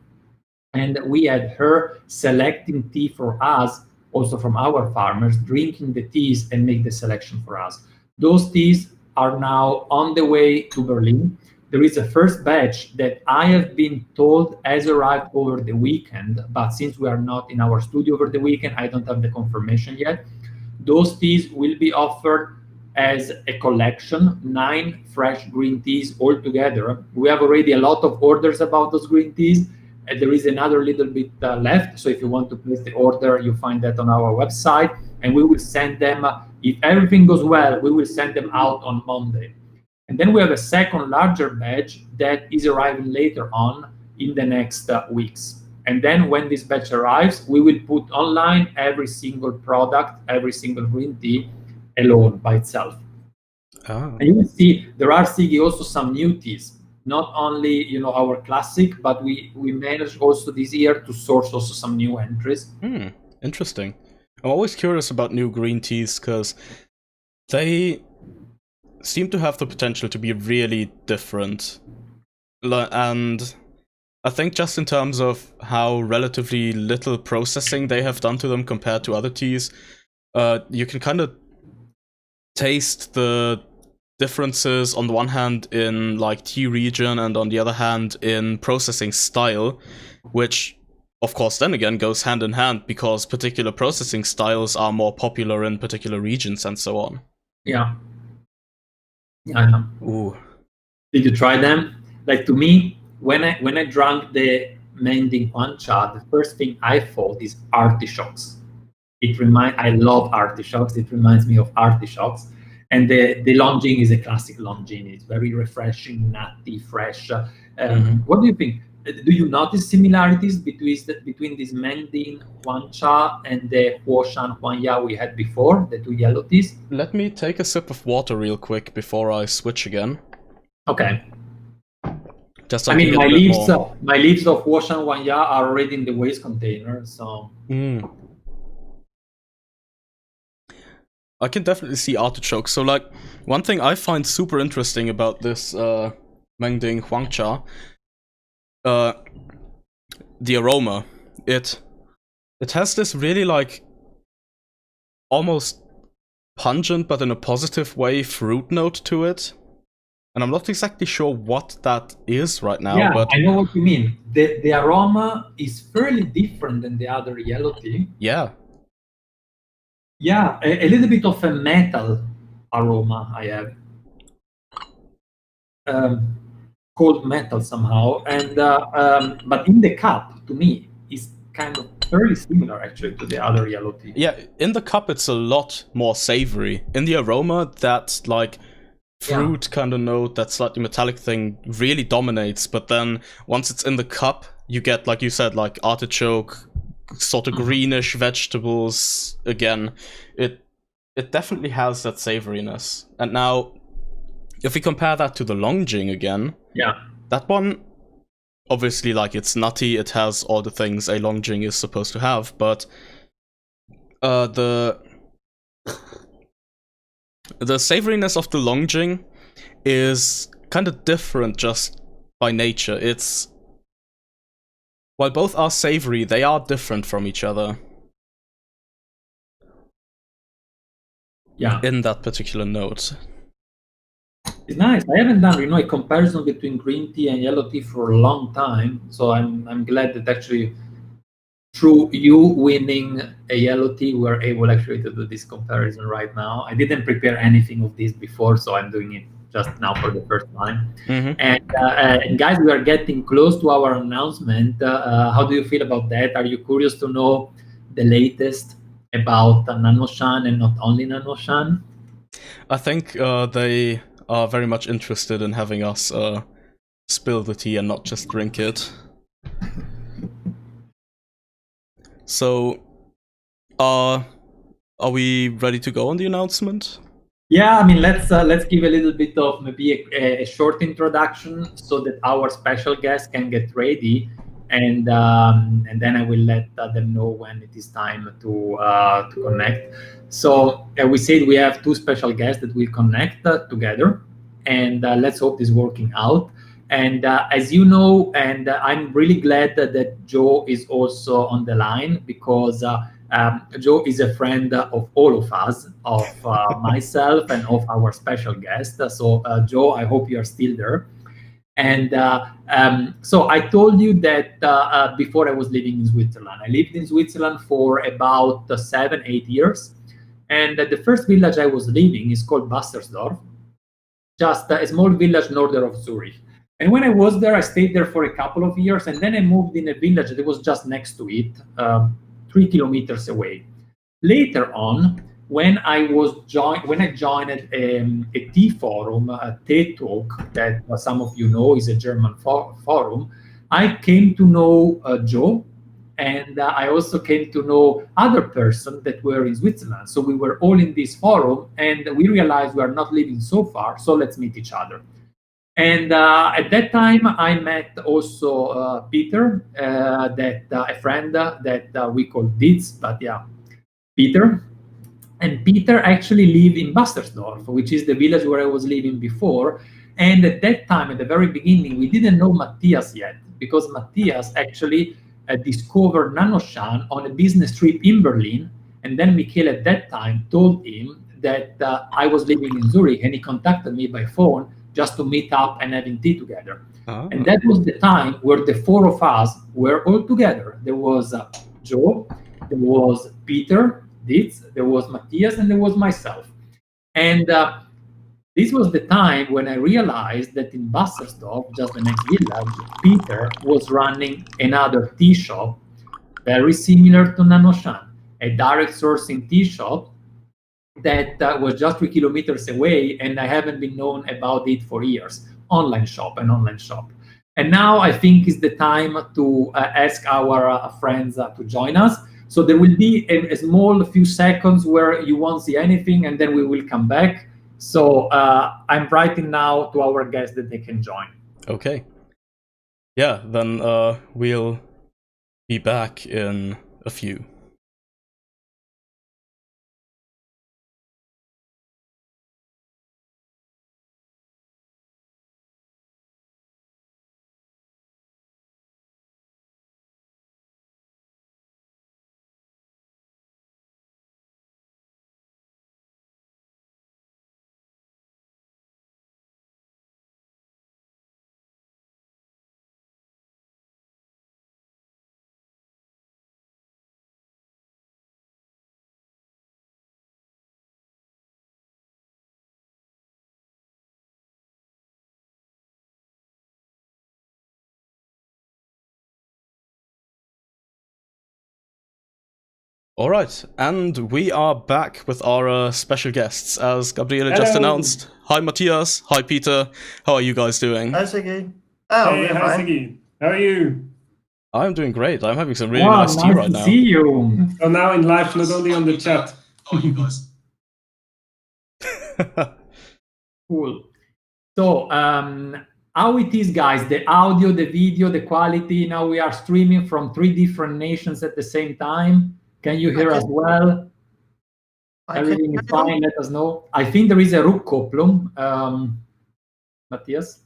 And we had her selecting tea for us, also from our farmers, drinking the teas and make the selection for us. Those teas are now on the way to Berlin. There is a first batch that I have been told has arrived over the weekend, but since we are not in our studio over the weekend, I don't have the confirmation yet. Those teas will be offered as a collection, 9 fresh green teas all together. We have already a lot of orders about those green teas, and there is another little bit left. So if you want to place the order, you find that on our website, and we will send them, if everything goes well, we will send them out on Monday. And then we have a second larger batch that is arriving later on in the next weeks. And then when this batch arrives, we will put online every single product, every single green tea alone by itself. And you will see there are, Sigi, also some new teas, not only our classic, but we managed also this year to source also some new entries. Interesting. I'm always curious about new green teas because they seem to have the potential to be really different. And I think just in terms of how relatively little processing they have done to them compared to other teas, you can kind of taste the differences on the one hand in like tea region and on the other hand in processing style, which of course then again goes hand in hand because particular processing styles are more popular in particular regions and so on. Yeah. Yeah. Ooh. Did you try them? Like, to me, when I drank the Mending Huancha, the first thing I thought is artichokes. I love artichokes. It reminds me of artichokes. And the Longjing is a classic Longjing. It's very refreshing, nutty, fresh. What do you think? Do you notice similarities between this Mending Huancha and the Huoshan Huanya we had before, the two yellow teas? Let me take a sip of water real quick before I switch again. Okay. Just so I mean, my leaves of Huoshan Huanya are already in the waste container, so. I can definitely see artichokes. So, like, one thing I find super interesting about this Mending Huangcha, the aroma. It has this really, like, almost pungent, but in a positive way, fruit note to it. And I'm not exactly sure what that is right now. Yeah, but I know what you mean. The aroma is fairly different than the other yellow tea. Yeah. Yeah, a little bit of a metal aroma I have. Cold metal somehow. And but in the cup, to me, is kind of very similar actually to the other yellow tea. Yeah, in the cup it's a lot more savory. In the aroma, that like fruit kind of note, that slightly metallic thing really dominates. But then once it's in the cup, you get, like you said, like artichoke, sort of greenish vegetables again. It definitely has that savoriness. And now, if we compare that to the Longjing again, that one, obviously, like, it's nutty, it has all the things a Longjing is supposed to have, but the savoriness of the Longjing is kind of different just by nature. It's, while both are savory, they are different from each other. Yeah. In that particular note. It's nice. I haven't done, a comparison between green tea and yellow tea for a long time. So I'm glad that actually, through you winning a yellow tea, we're able actually to do this comparison right now. I didn't prepare anything of this before, so I'm doing it just now for the first time. And guys, we are getting close to our announcement. How do you feel about that? Are you curious to know the latest about nannuoshan and not only nannuoshan? I think they are very much interested in having us spill the tea and not just drink it. So, are we ready to go on the announcement? Yeah, I mean, let's give a little bit of maybe a short introduction so that our special guest can get ready, and then I will let them know when it is time to connect. So we said we have two special guests that will connect together, and let's hope this is working out. And as you know, and I'm really glad that Joe is also on the line, because Joe is a friend of all of us, of myself and of our special guest. So Joe, I hope you are still there. And so I told you that before I was living in Switzerland. I lived in Switzerland for about 7-8 years. And the first village I was living is called Bassersdorf, just a small village north of Zurich. And when I was there, I stayed there for a couple of years, and then I moved in a village that was just next to it, 3 kilometers away. Later on, when I joined a tea forum, a tea talk that some of you know is a German forum, I came to know Joe, and I also came to know other persons that were in Switzerland. So we were all in this forum, and we realized we are not living so far, so let's meet each other. And at that time, I met also Peter, a friend that we call Dietz, but yeah, Peter. And Peter actually lived in Bassersdorf, which is the village where I was living before. And at that time, at the very beginning, we didn't know Matthias yet, because Matthias actually discovered nannuoshan on a business trip in Berlin. And then Michele at that time told him that I was living in Zurich, and he contacted me by phone just to meet up and having tea together. And that was the time where the four of us were all together. There was Joe, there was Peter Dietz, there was Matthias, and there was myself. And this was the time when I realized that in Wassersdorf, just the next village, Peter was running another tea shop very similar to NannuoShan, a direct sourcing tea shop that was just 3 kilometers away, and I haven't been known about it for years. An online shop. And now I think is the time to ask our friends to join us. So there will be a small few seconds where you won't see anything, and then we will come back. So I'm writing now to our guests that they can join. Okay. Yeah, then we'll be back in a few. Alright, and we are back with our special guests, as Gabriele just announced. Hi Matthias, hi Peter, how are you guys doing? Hi Sigi. Oh, hey, hi Sigi. How are you? I'm doing great, I'm having some really nice tea right now. Nice to see you. So now in live, not only on the chat. How are you guys? Cool. So, how it is, guys, the audio, the video, the quality, now we are streaming from 3 different nations at the same time. Can you hear us well? Everything is fine, let us know. I think there is a Rückkopplung. Matthias?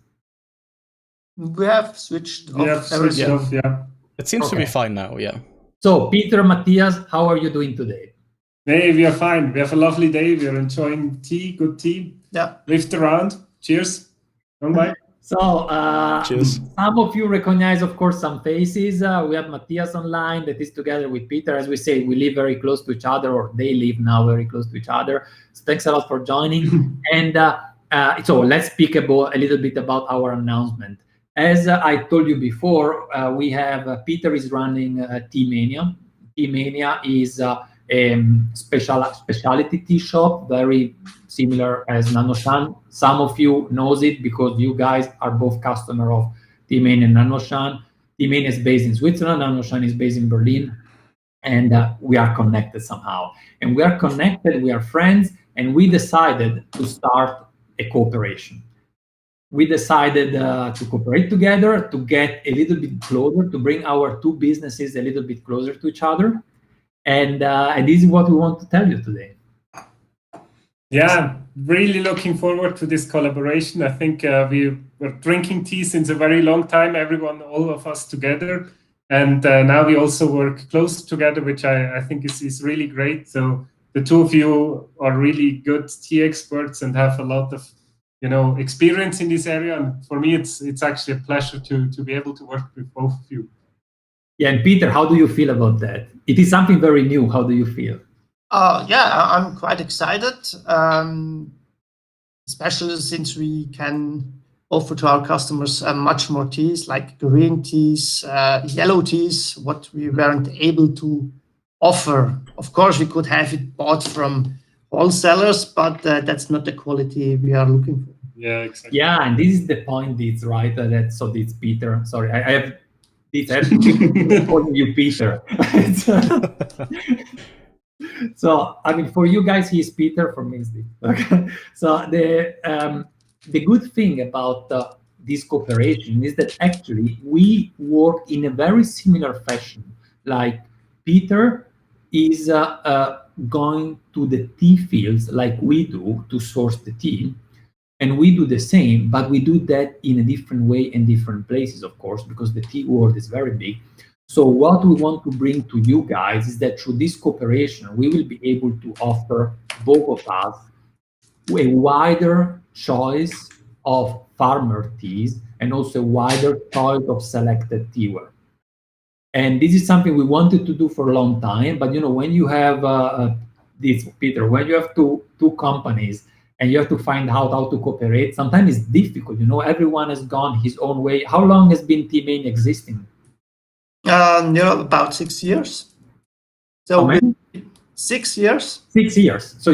We have switched off everything. Yeah. It seems to be fine now, yeah. So, Peter, Matthias, how are you doing today? Hey, we are fine. We have a lovely day. We are enjoying tea, good tea. Yeah. Lift around. Cheers. Bye. So, cheers. Some of you recognize, of course, some faces. We have Matthias online that is together with Peter. As we say, we live very close to each other, or they live now very close to each other. So thanks a lot for joining. And so let's speak about a little bit about our announcement. As I told you before, we have Peter is running Tea Mania. Tea Mania is a specialty tea shop, very similar as NannuoShan. Some of you knows it because you guys are both customer of Tea Mania and NannuoShan. Tea Mania is based in Switzerland, NannuoShan is based in Berlin, and we are connected somehow. And we are connected, we are friends, and we decided to start a cooperation. We decided to cooperate together, to get a little bit closer, to bring our 2 businesses a little bit closer to each other. And this is what we want to tell you today. Yeah, really looking forward to this collaboration. I think we were drinking tea since a very long time, everyone, all of us together. And now we also work close together, which I think is really great. So the 2 of you are really good tea experts and have a lot of experience in this area. And for me, it's actually a pleasure to be able to work with both of you. Yeah, and Peter, how do you feel about that? It is something very new. How do you feel? Yeah, I'm quite excited, especially since we can offer to our customers much more teas, like green teas, yellow teas, what we weren't able to offer. Of course, we could have it bought from wholesalers, but that's not the quality we are looking for. Yeah, exactly. Yeah, and this is the point, it's right. That's Peter. Sorry, I have calling you Peter. So, I mean, for you guys, he's Peter. For me, it's Dietz. Okay. So the good thing about this cooperation is that actually we work in a very similar fashion. Like Peter is going to the tea fields like we do to source the tea. And we do the same, but we do that in a different way in different places, of course, because the tea world is very big. So what we want to bring to you guys is that through this cooperation, we will be able to offer both of us a wider choice of farmer teas and also a wider choice of selected teaware. And this is something we wanted to do for a long time. But when you have this, Peter, when you have two companies and you have to find out how to cooperate, sometimes it's difficult. Everyone has gone his own way. How long has been T-Mania existing? About 6 years. So 6 years. 6 years. So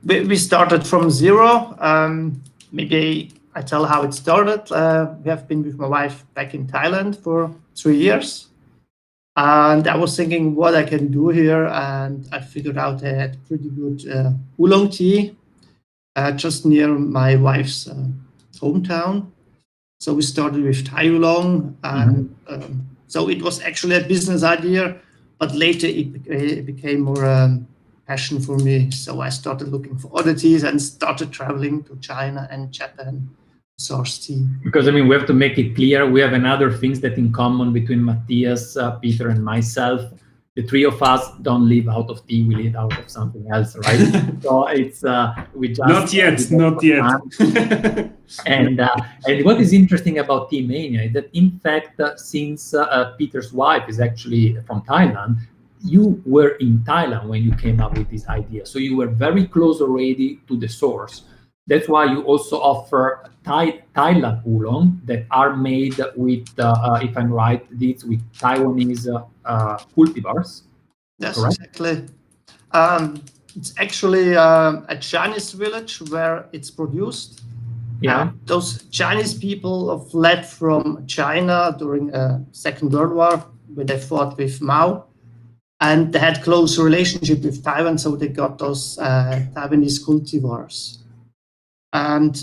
we started from zero. Maybe I tell how it started. We have been with my wife back in Thailand for 3 years. And I was thinking what I can do here. And I figured out I had pretty good oolong tea just near my wife's hometown. So we started with Thai oolong. And so it was actually a business idea. But later it became more passion for me. So I started looking for other teas and started traveling to China and Japan to source tea. Because we have to make it clear, we have another things that in common between Matthias, Peter and myself. The three of us don't live out of tea, we live out of something else, right? So it's we just not yet. And what is interesting about T-Mania is that in fact, since Peter's wife is actually from Thailand, you were in Thailand when you came up with this idea. So you were very close already to the source. That's why you also offer Thailand oolong that are made with, if I'm right, these with Taiwanese cultivars. Yes, correct? Exactly. It's actually a Chinese village where it's produced. Yeah. Those Chinese people fled from China during Second World War when they fought with Mao. And they had close relationship with Taiwan, so they got those Taiwanese cultivars. And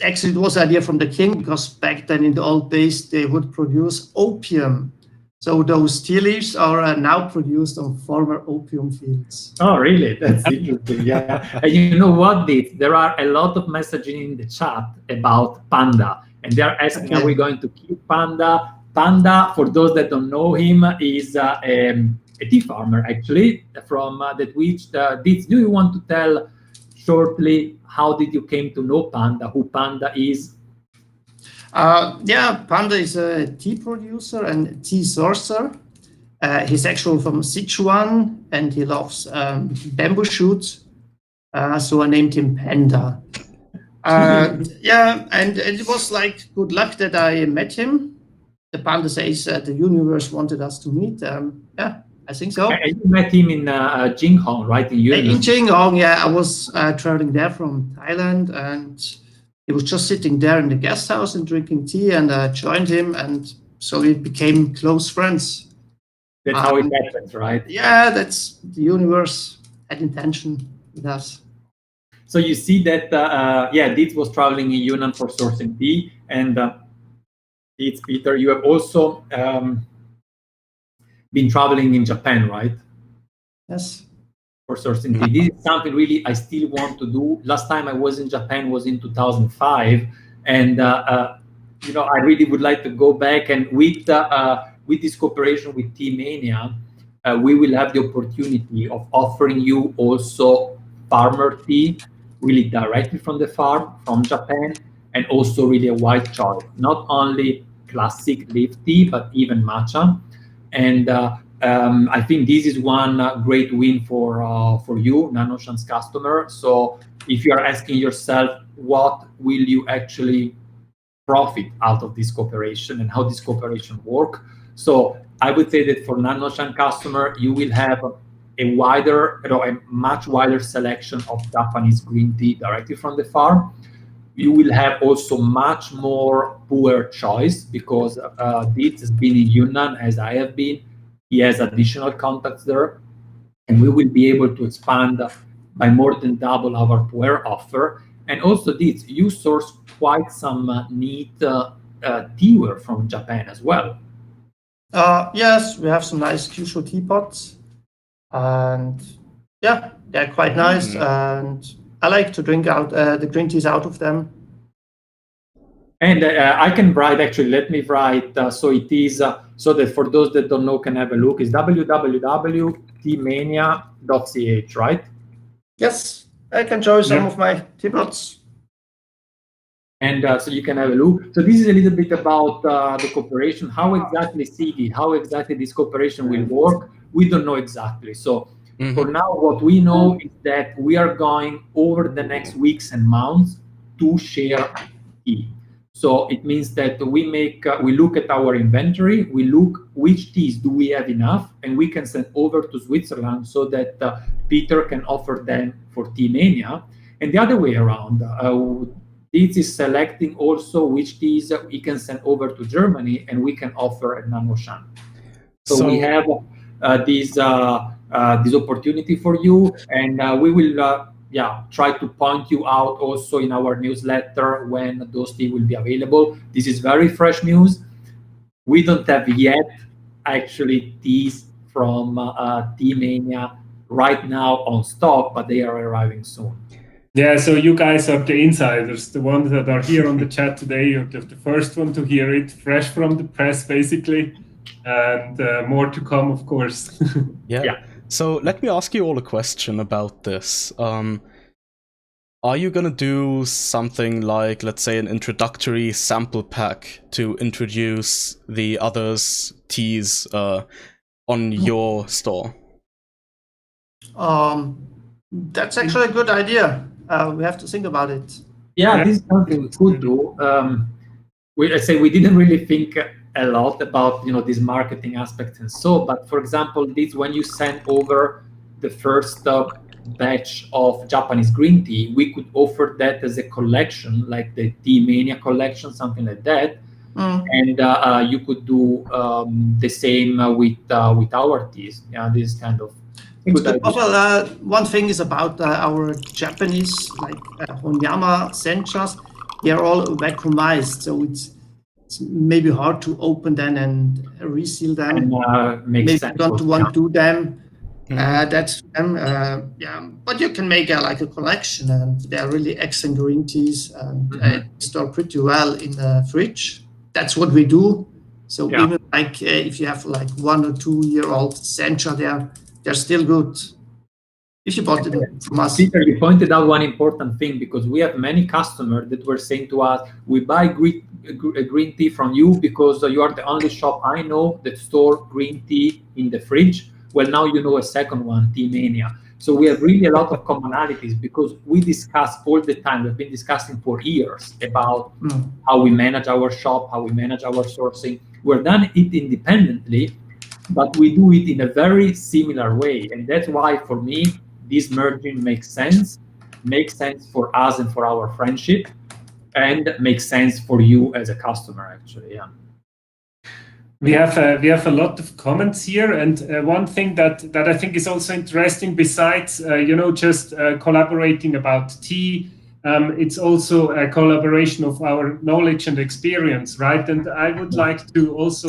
actually, it was an idea from the king, because back then in the old days, they would produce opium. So those tea leaves are now produced on former opium fields. Oh, really? That's interesting. Yeah. And you know what, Dave? There are a lot of messaging in the chat about Panda. And they're asking, are we going to keep Panda? Panda, for those that don't know him, is a tea farmer, actually, from that which do you want to tell shortly how did you came to know Panda, who Panda is? Panda is a tea producer and tea sourcer. He's actually from Sichuan and he loves bamboo shoots. So I named him Panda. And it was like good luck that I met him. The Panda says the universe wanted us to meet. I think so. And you met him in Jinghong, right? In Jinghong, I was traveling there from Thailand, and he was just sitting there in the guest house and drinking tea, and I joined him, and so we became close friends. That's how it happens, right? Yeah, that's the universe had intention with us. So you see that, Dietz was traveling in Yunnan for sourcing tea, and Dietz, Peter, you have also been traveling in Japan, right? Yes. For sourcing tea. This is something really I still want to do. Last time I was in Japan was in 2005, and I really would like to go back. And with this cooperation with T-Mania, we will have the opportunity of offering you also farmer tea, really directly from the farm, from Japan, and also really a wide choice, not only classic leaf tea, but even matcha. And I think this is one great win for you, NannuoShan's customer. So if you are asking yourself, what will you actually profit out of this cooperation and how this cooperation work? So I would say that for NannuoShan customer, you will have a much wider selection of Japanese green tea directly from the farm. You will have also much more pu'er choice because Dietz has been in Yunnan as I have been. He has additional contacts there, and we will be able to expand by more than double our pu'er offer. And also, Dietz, you source quite some neat teaware from Japan as well. Yes, we have some nice Kyushu teapots, and they're quite nice. And I like to drink out the green teas out of them. And I can write, actually, let me write, so it is, so that for those that don't know can have a look, it's www.tmania.ch, right? Yes, I can show you some of my tea pots. And so you can have a look. So this is a little bit about the cooperation. How exactly, Sigi, how exactly this cooperation will work, we don't know exactly. So for now, what we know is that we are going over the next weeks and months to share tea. So it means that we look at our inventory, we look which teas do we have enough, and we can send over to Switzerland so that Peter can offer them for Tea Mania. And the other way around, this is selecting also which teas we can send over to Germany and we can offer at NannuoShan. So we have this opportunity for you, and we will try to point you out also in our newsletter when those teas will be available. This is very fresh news. We don't have yet actually teas from Tea Mania right now on stock, but they are arriving soon. Yeah, so you guys are the insiders, the ones that are here on the chat today. You're the first one to hear it, fresh from the press, basically, and more to come, of course. Yeah. So let me ask you all a question about this. Are you gonna do something like, let's say, an introductory sample pack to introduce the others' teas on your store? That's actually a good idea. We have to think about it. Yeah, this is something we could do. We didn't really think a lot about these marketing aspects and so. But for example, this when you send over the first batch of Japanese green tea, we could offer that as a collection, like the Tea Mania collection, something like that. And you could do the same with our teas. Yeah, this kind of. Also, one thing is about our Japanese, like Honyama senchas. They are all vacuumized, so it's maybe hard to open them and reseal them. And, maybe sense don't want to do them. That's them. But you can make like a collection, and they are really excellent green teas, and store pretty well in the fridge. That's what we do. So even like if you have like 1 or 2 year old sencha, they're still good. If you bought it from us. Peter, you pointed out one important thing, because we have many customers that were saying to us, we buy green tea from you because you are the only shop I know that store green tea in the fridge. Well, now you know a second one, Tea Mania. So we have really a lot of commonalities, because we discuss all the time. We've been discussing for years about how we manage our shop, how we manage our sourcing. We've done it independently, but we do it in a very similar way. And that's why, for me, this merging makes sense for us and for our friendship, and makes sense for you as a customer, actually. Yeah. We have a lot of comments here, and one thing that I think is also interesting, besides just collaborating about tea, it's also a collaboration of our knowledge and experience, right? And I would like to also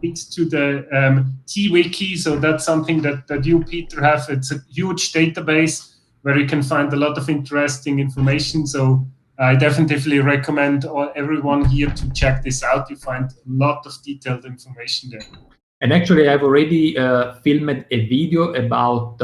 hint to the tea wiki. So that's something that you, Peter, have. It's a huge database where you can find a lot of interesting information. So I definitely recommend everyone here to check this out. You find a lot of detailed information there. And actually, I've already filmed a video about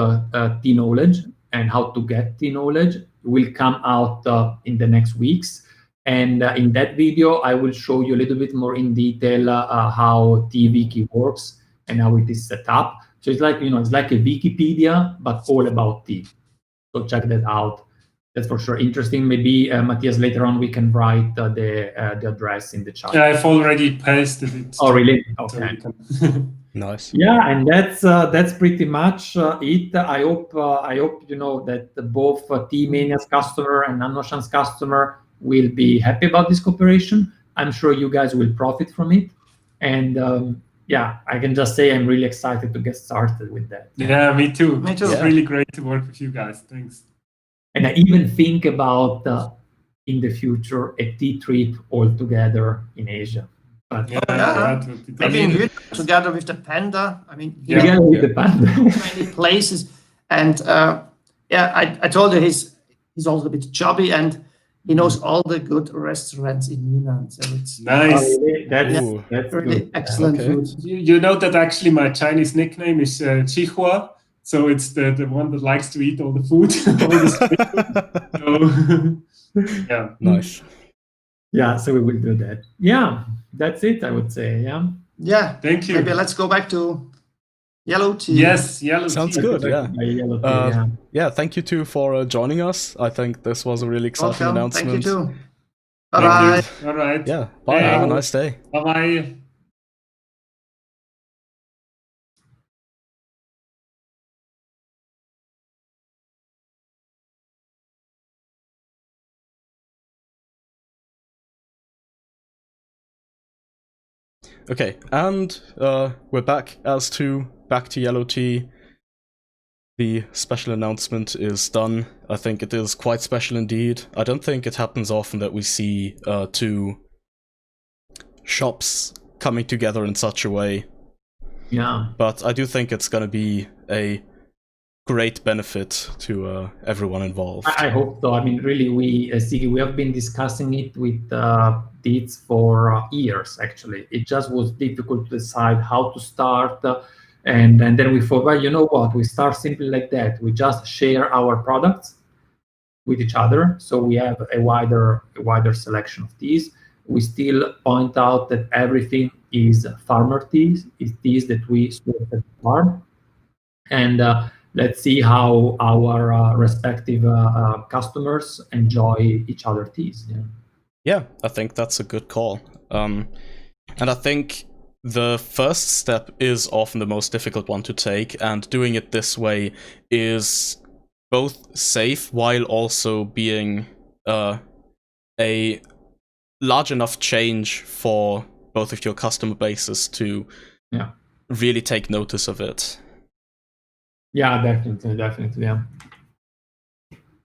tea knowledge and how to get tea knowledge. It will come out in the next weeks. And in that video, I will show you a little bit more in detail how Tea Wiki works and how it is set up. So it's like, it's like a Wikipedia, but all about tea. So check that out. That's for sure interesting. Maybe Matthias, later on we can write the address in the chat. Yeah, I've already pasted it. Oh, really? Okay. Nice. Yeah, and that's pretty much it. I hope that both Tea Mania's customer and NannuoShan's customer will be happy about this cooperation. I'm sure you guys will profit from it, and I can just say I'm really excited to get started with that. Yeah, me too. Me too. It's really great to work with you guys. Thanks. And I even think about in the future a tea trip all together in Asia. But that would be maybe together with the panda. together with the panda. Many places, and I told you he's also a bit chubby, and he knows all the good restaurants in Milan. So it's nice. That's really good. excellent food. You know that actually my Chinese nickname is Chihua. So it's the one that likes to eat all the food. All the so, yeah. Nice. Yeah, so we will do that. Yeah, that's it, I would say. Yeah. Yeah. Thank you. Maybe let's go back to yellow tea. Yes, yellow Sounds tea. good, yeah. Yellow tea, Yeah, thank you too for joining us. I think this was a really exciting Welcome. announcement. Thank you too. Thank Bye-bye. you. All right. Yeah, bye. Have a nice day. Bye-bye. Okay, and we're back back to yellow tea. The special announcement is done. I think it is quite special indeed. I don't think it happens often that we see two shops coming together in such a way. Yeah. But I do think it's going to be a great benefit to everyone involved. I hope so. I mean, really, Sigi, we have been discussing it with Dietz for years, actually. It just was difficult to decide how to start. And then we thought, well, you know what? We start simply like that. We just share our products with each other. So we have a wider selection of teas. We still point out that everything is farmer teas. It's teas that we source at the farm. And let's see how our respective customers enjoy each other teas. Yeah, I think that's a good call. And I think the first step is often the most difficult one to take, and doing it this way is both safe while also being a large enough change for both of your customer bases to really take notice of it. Yeah, definitely, yeah.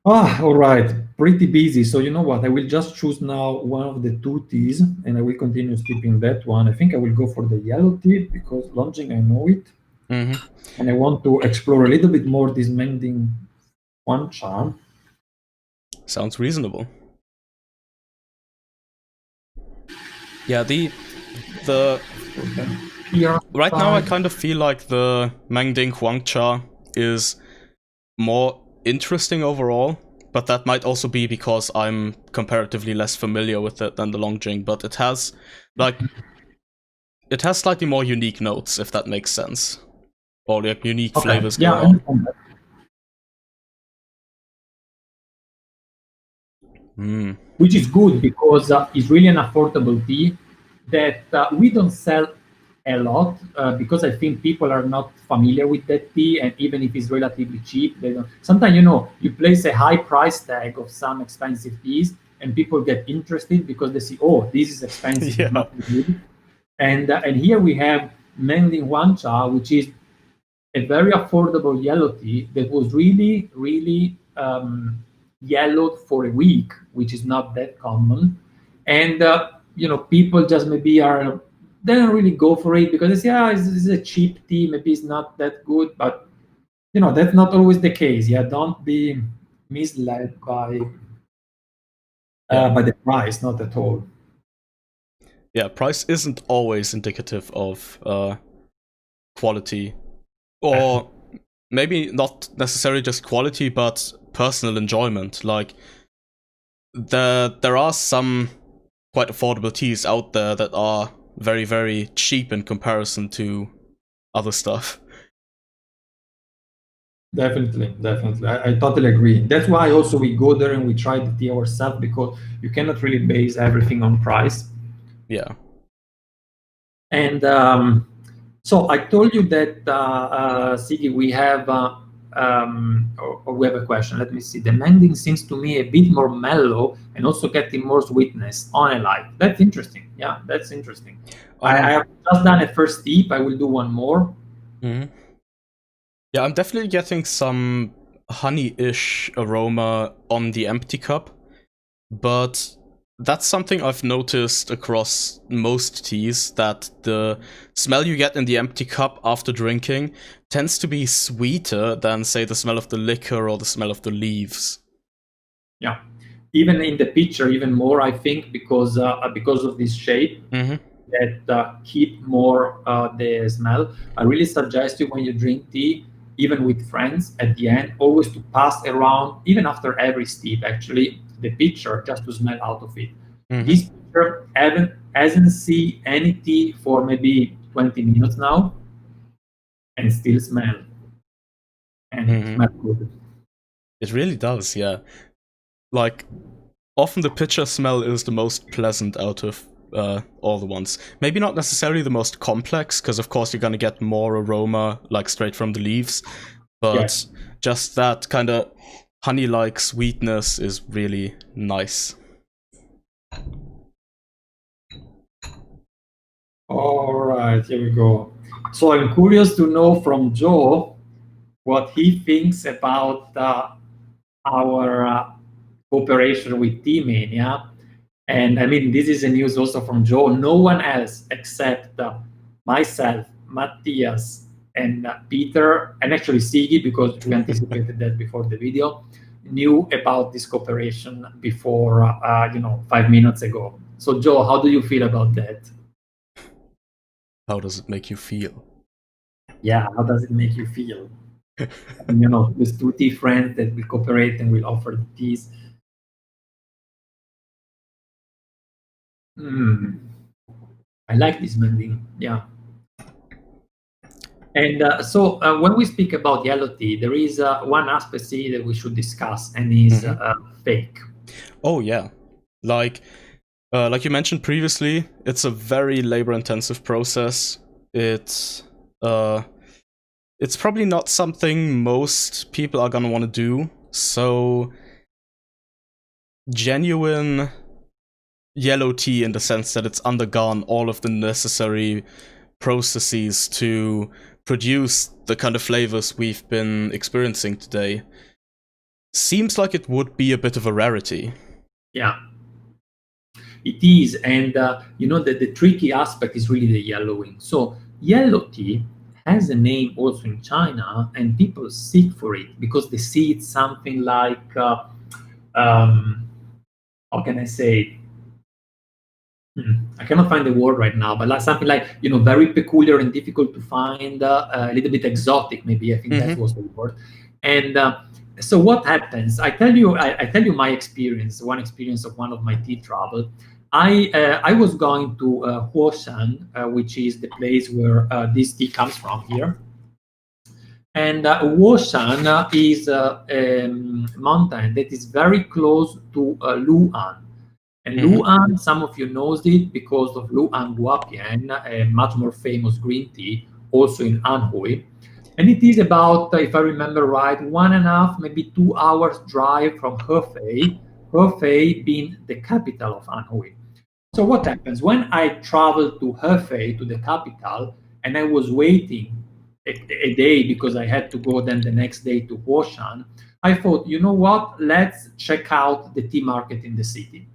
All right, pretty busy. So you know what? I will just choose now one of the two teas, and I will continue skipping that one. I think I will go for the yellow tea because launching, I know it, and I want to explore a little bit more this mending one charm. Sounds reasonable. Yeah, the right now I kind of feel like the Mengding Huangcha is more interesting overall, but that might also be because I'm comparatively less familiar with it than the Longjing, but it has slightly more unique notes, if that makes sense. Or like unique flavors going on. Which is good because it's really an affordable tea that we don't sell a lot because I think people are not familiar with that tea, and even if it's relatively cheap, they don't. Sometimes you place a high price tag of some expensive teas, and people get interested because they see, oh, this is expensive, Yeah. not good. And here we have Mengding Huangcha, which is a very affordable yellow tea that was really, really yellowed for a week, which is not that common. And people just maybe they don't really go for it because they say, this is a cheap tea, maybe it's not that good, but that's not always the case. Yeah, don't be misled by the price, not at all. Yeah, price isn't always indicative of quality, or maybe not necessarily just quality, but personal enjoyment. Like there are some quite affordable teas out there that are very, very cheap in comparison to other stuff. Definitely. I totally agree. That's why also we go there and we try the tea ourselves, because you cannot really base everything on price. Yeah. And so I told you that, Sigi, we have we have a question. Let me see. The Mengding seems to me a bit more mellow and also getting more sweetness on a light. That's interesting. Yeah, that's interesting. I have just done a first sip. I will do one more. Yeah, I'm definitely getting some honey-ish aroma on the empty cup, but that's something I've noticed across most teas, that the smell you get in the empty cup after drinking tends to be sweeter than, say, the smell of the liquor or the smell of the leaves. Yeah, even in the picture, even more, I think, because of this shape that keep more the smell. I really suggest you, when you drink tea, even with friends at the end, always to pass around, even after every steep, actually, the pitcher, just to smell out of it. This pitcher hasn't seen any tea for maybe 20 minutes now, and still smell. And smell good. It really does, yeah. Like, often the pitcher smell is the most pleasant out of all the ones. Maybe not necessarily the most complex, because of course you're gonna get more aroma, like straight from the leaves, but just that kind of honey-like sweetness is really nice. All right, here we go. So I'm curious to know from Joe what he thinks about our cooperation with T-Mania. And I mean, this is a news also from Joe. No one else except myself, Matthias, and Peter, and actually Sigi, because we anticipated that before the video, knew about this cooperation before, 5 minutes ago. So Joe, how do you feel about that? How does it make you feel? Yeah, how does it make you feel? With two tea friends that will cooperate and will offer the teas. I like this blending, yeah. And so when we speak about yellow tea, there is one aspect that we should discuss, and is fake. Oh yeah, like you mentioned previously, it's a very labor-intensive process. It's probably not something most people are gonna want to do. So genuine yellow tea, in the sense that it's undergone all of the necessary processes to produce the kind of flavors we've been experiencing today, seems like it would be a bit of a rarity. Yeah, it is. And the tricky aspect is really the yellowing. So yellow tea has a name also in China, and people seek for it because they see it's something like how can I say? I cannot find the word right now, but like something like, very peculiar and difficult to find, a little bit exotic, maybe. I think that was the word. And so what happens? I tell you my experience. One experience of one of my tea travel. I was going to Huoshan, which is the place where this tea comes from here. And Huoshan is a mountain that is very close to Lu'an. And Lu'an, some of you knows it because of Lu'an Guapian, a much more famous green tea, also in Anhui. And it is about, if I remember right, 1.5, maybe 2 hours drive from Hefei, Hefei being the capital of Anhui. So what happens? When I traveled to Hefei, to the capital, and I was waiting a day because I had to go then the next day to Huoshan, I thought, you know what? Let's check out the tea market in the city.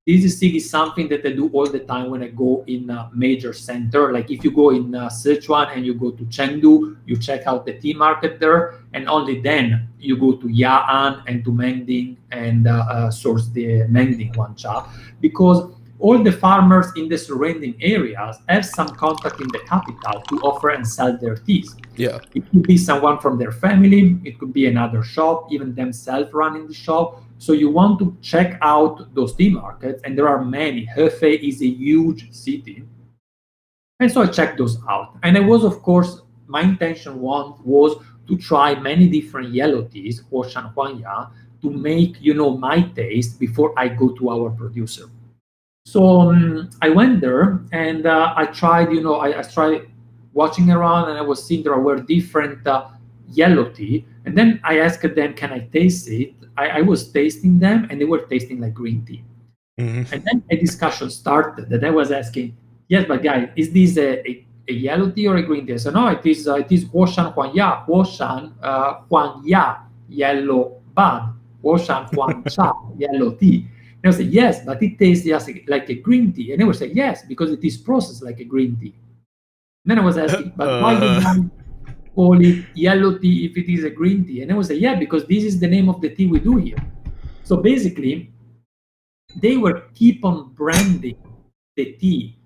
This is something that I do all the time when I go in a major center. Like if you go in Sichuan and you go to Chengdu, you check out the tea market there, and only then you go to Ya'an and to Mengding and source the Mengding Wancha, because all the farmers in the surrounding areas have some contact in the capital to offer and sell their teas. Yeah. It could be someone from their family, it could be another shop, even themselves running the shop. So you want to check out those tea markets, and there are many. Hefei is a huge city. And so I checked those out. And I was, of course, my intention was to try many different yellow teas, Huoshan Huanya, to make, my taste before I go to our producer. So I went there and I tried, I tried watching around, and I was seeing there were different yellow tea. And then I asked them, can I taste it? I was tasting them, and they were tasting like green tea. And then a discussion started that I was asking, yes, but guys, is this a yellow tea or a green tea? So no, it is Huoshan Huanya, Huoshan Huanya, yellow bud, Huoshan Huancha, yellow tea. And I said, yes, but it tastes just like a green tea. And they would say, yes, because it is processed like a green tea. And then I was asking, but why did I call it yellow tea if it is a green tea? And I would say, yeah, because this is the name of the tea we do here. So basically, they were keep on branding the tea,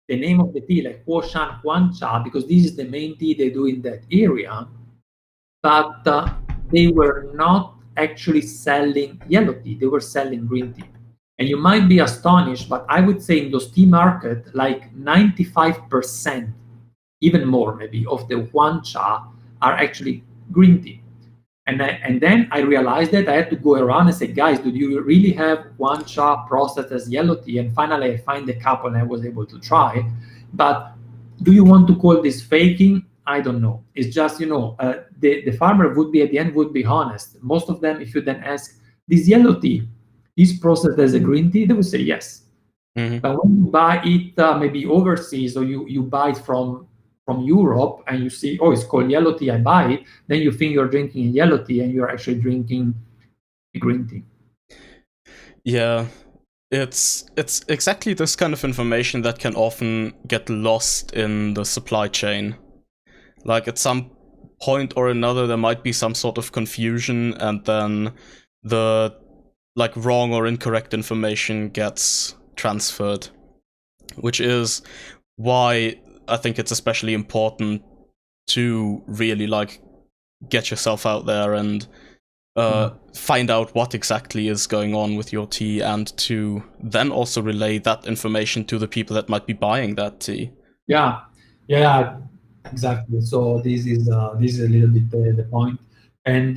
the name of the tea, like Huoshan Huancha, because this is the main tea they do in that area. but they were not actually selling yellow tea. They were selling green tea. And you might be astonished, but I would say in those tea market, like 95%, even more maybe, of the Huan Cha are actually green tea. And then I realized that I had to go around and say, guys, do you really have Huan Cha processed as yellow tea? And finally, I find a couple and I was able to try it. But do you want to call this faking? I don't know. It's just, the farmer would be, at the end, would be honest. Most of them, if you then ask, this yellow tea is processed as a green tea, they will say yes. Mm-hmm. But when you buy it maybe overseas, or you buy it from Europe and you see, oh, it's called yellow tea, I buy it, then you think you're drinking a yellow tea and you're actually drinking a green tea. Yeah, it's exactly this kind of information that can often get lost in the supply chain. Like at some point or another, there might be some sort of confusion, and then the wrong or incorrect information gets transferred, which is why I think it's especially important to really get yourself out there and find out what exactly is going on with your tea, and to then also relay that information to the people that might be buying that tea. Yeah, exactly. So this is a little bit the point. And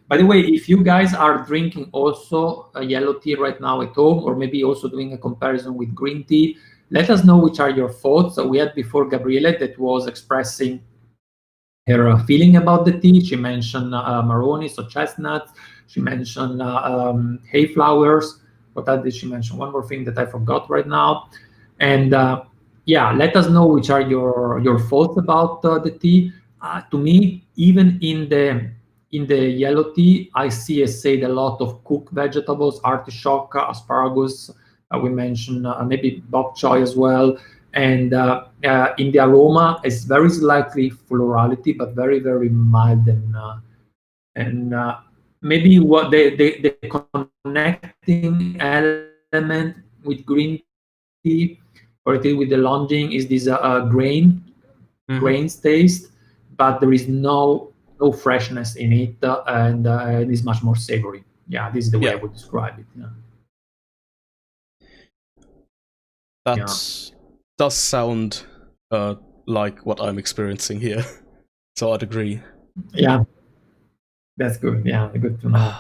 by the way, if you guys are drinking also a yellow tea right now at home, or maybe also doing a comparison with green tea, let us know which are your thoughts. So we had before Gabriele that was expressing her feeling about the tea. She mentioned marroni, so chestnuts. She mentioned hay flowers. What else did she mention? One more thing that I forgot right now. And yeah, let us know which are your thoughts about the tea. To me, even in the yellow tea, I see a lot of cooked vegetables, artichoke, asparagus. We mentioned maybe bok choy as well. And in the aroma, it's very slightly florality, but very, very mild, and maybe what the connecting element with green tea, or with the longing, is this grains taste, but there is no freshness in it, and it is much more savory. Yeah, this is the way I would describe it. Yeah. That does sound like what I'm experiencing here, so I'd agree. Yeah, that's good. Yeah, good to know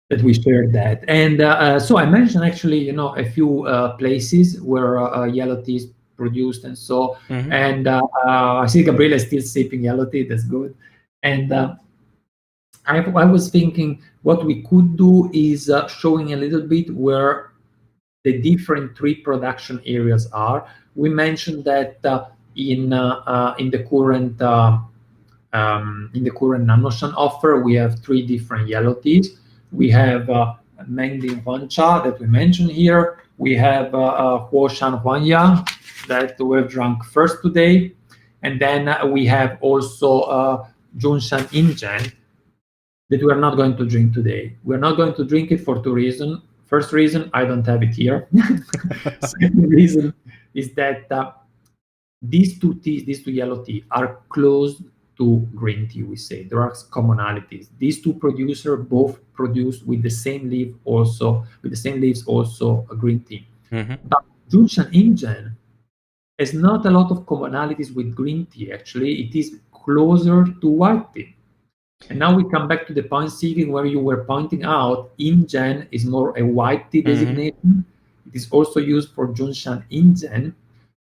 that we shared that. And so I mentioned actually, a few places where yellow tea is produced, and so. Mm-hmm. And I see Gabriele is still sipping yellow tea. That's good. And I was thinking what we could do is showing a little bit where the different tree production areas are. We mentioned that in the current nannuoshan offer, we have 3 different yellow teas. We have Mengding Huan Cha that we mentioned here. We have Huoshan Huan Ya that we've drunk first today, and then we have also Junshan Injen that we are not going to drink today. We're not going to drink it for 2 reasons. First reason, I don't have it here. Second reason is that these 2 teas, these 2 yellow tea, are close to green tea, we say. There are commonalities. These 2 producers both produce with the same leaves also a green tea. Mm-hmm. But Junshan Injen has not a lot of commonalities with green tea, actually. It is closer to white tea. And now we come back to the point, Sigi, where you were pointing out Injen is more a white tea designation. It is also used for Junshan Injen,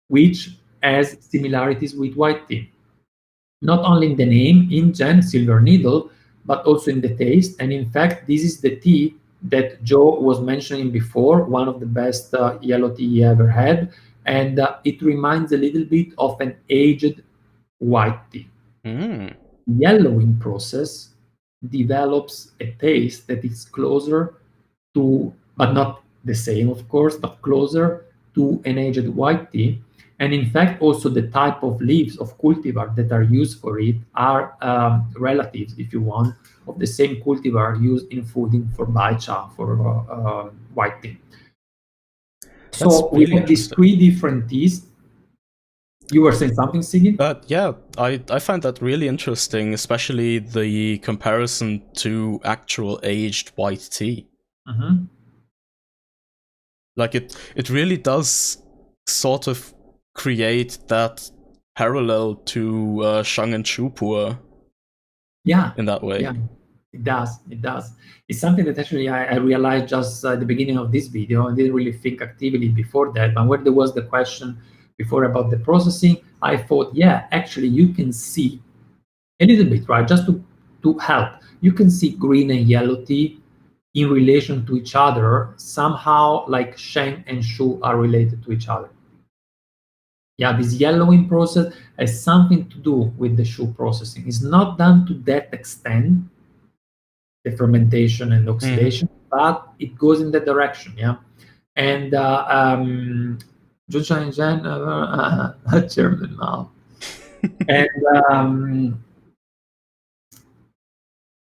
which has similarities with white tea. Not only in the name, Injen, silver needle, but also in the taste. And in fact, this is the tea that Joe was mentioning before, one of the best yellow tea he ever had. And it reminds a little bit of an aged white tea. Mm. Yellowing process develops a taste that is closer to, but not the same, of course, but closer to an aged white tea. And in fact, also the type of leaves of cultivar that are used for it are relatives, if you want, of the same cultivar used in fooding for baicha, for white tea. So we have these 3 different teas. You were saying something, Sigi? Yeah, I find that really interesting, especially the comparison to actual aged white tea. Mm-hmm. Like it really does sort of create that parallel to Shang and Chupur. Yeah, in that way. Yeah, it does. It does. It's something that actually I realized just at the beginning of this video. I didn't really think actively before that, but when there was the question before about the processing, I thought, yeah, actually you can see a little bit, right? Just to help, you can see green and yellow tea in relation to each other, somehow like Sheng and Shu are related to each other. Yeah, this yellowing process has something to do with the Shu processing. It's not done to that extent, the fermentation and oxidation, but it goes in that direction, yeah. And Junshang Zhen, German now. And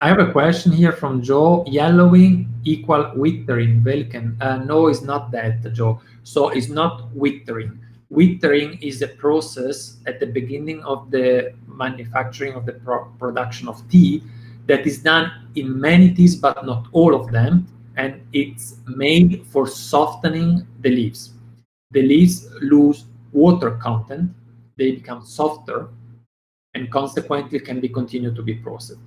I have a question here from Joe. Yellowing equal withering, Velken. No, it's not that, Joe. So it's not withering. Withering is a process at the beginning of the manufacturing of the production of tea that is done in many teas, but not all of them. And it's made for softening the leaves. The leaves lose water content, they become softer, and consequently can be continued to be processed.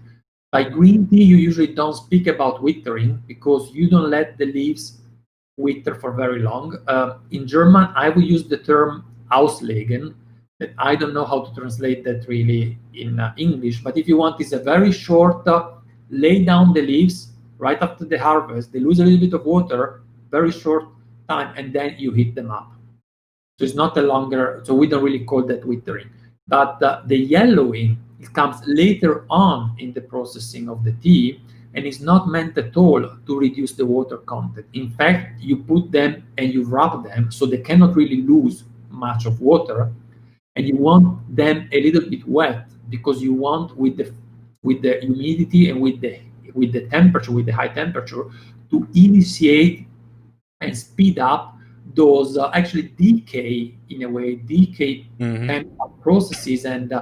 By green tea, you usually don't speak about withering because you don't let the leaves wither for very long. In German, I will use the term auslegen, that I don't know how to translate that really in English, but if you want, it's a very short, lay down the leaves right after the harvest, they lose a little bit of water, very short time, and then you heat them up. So it's not a longer, so we don't really call that withering. But the yellowing, it comes later on in the processing of the tea, and it's not meant at all to reduce the water content. In fact, you put them and you wrap them so they cannot really lose much of water, and you want them a little bit wet because you want with the humidity and with the temperature, with the high temperature, to initiate and speed up those actually decay chemical processes and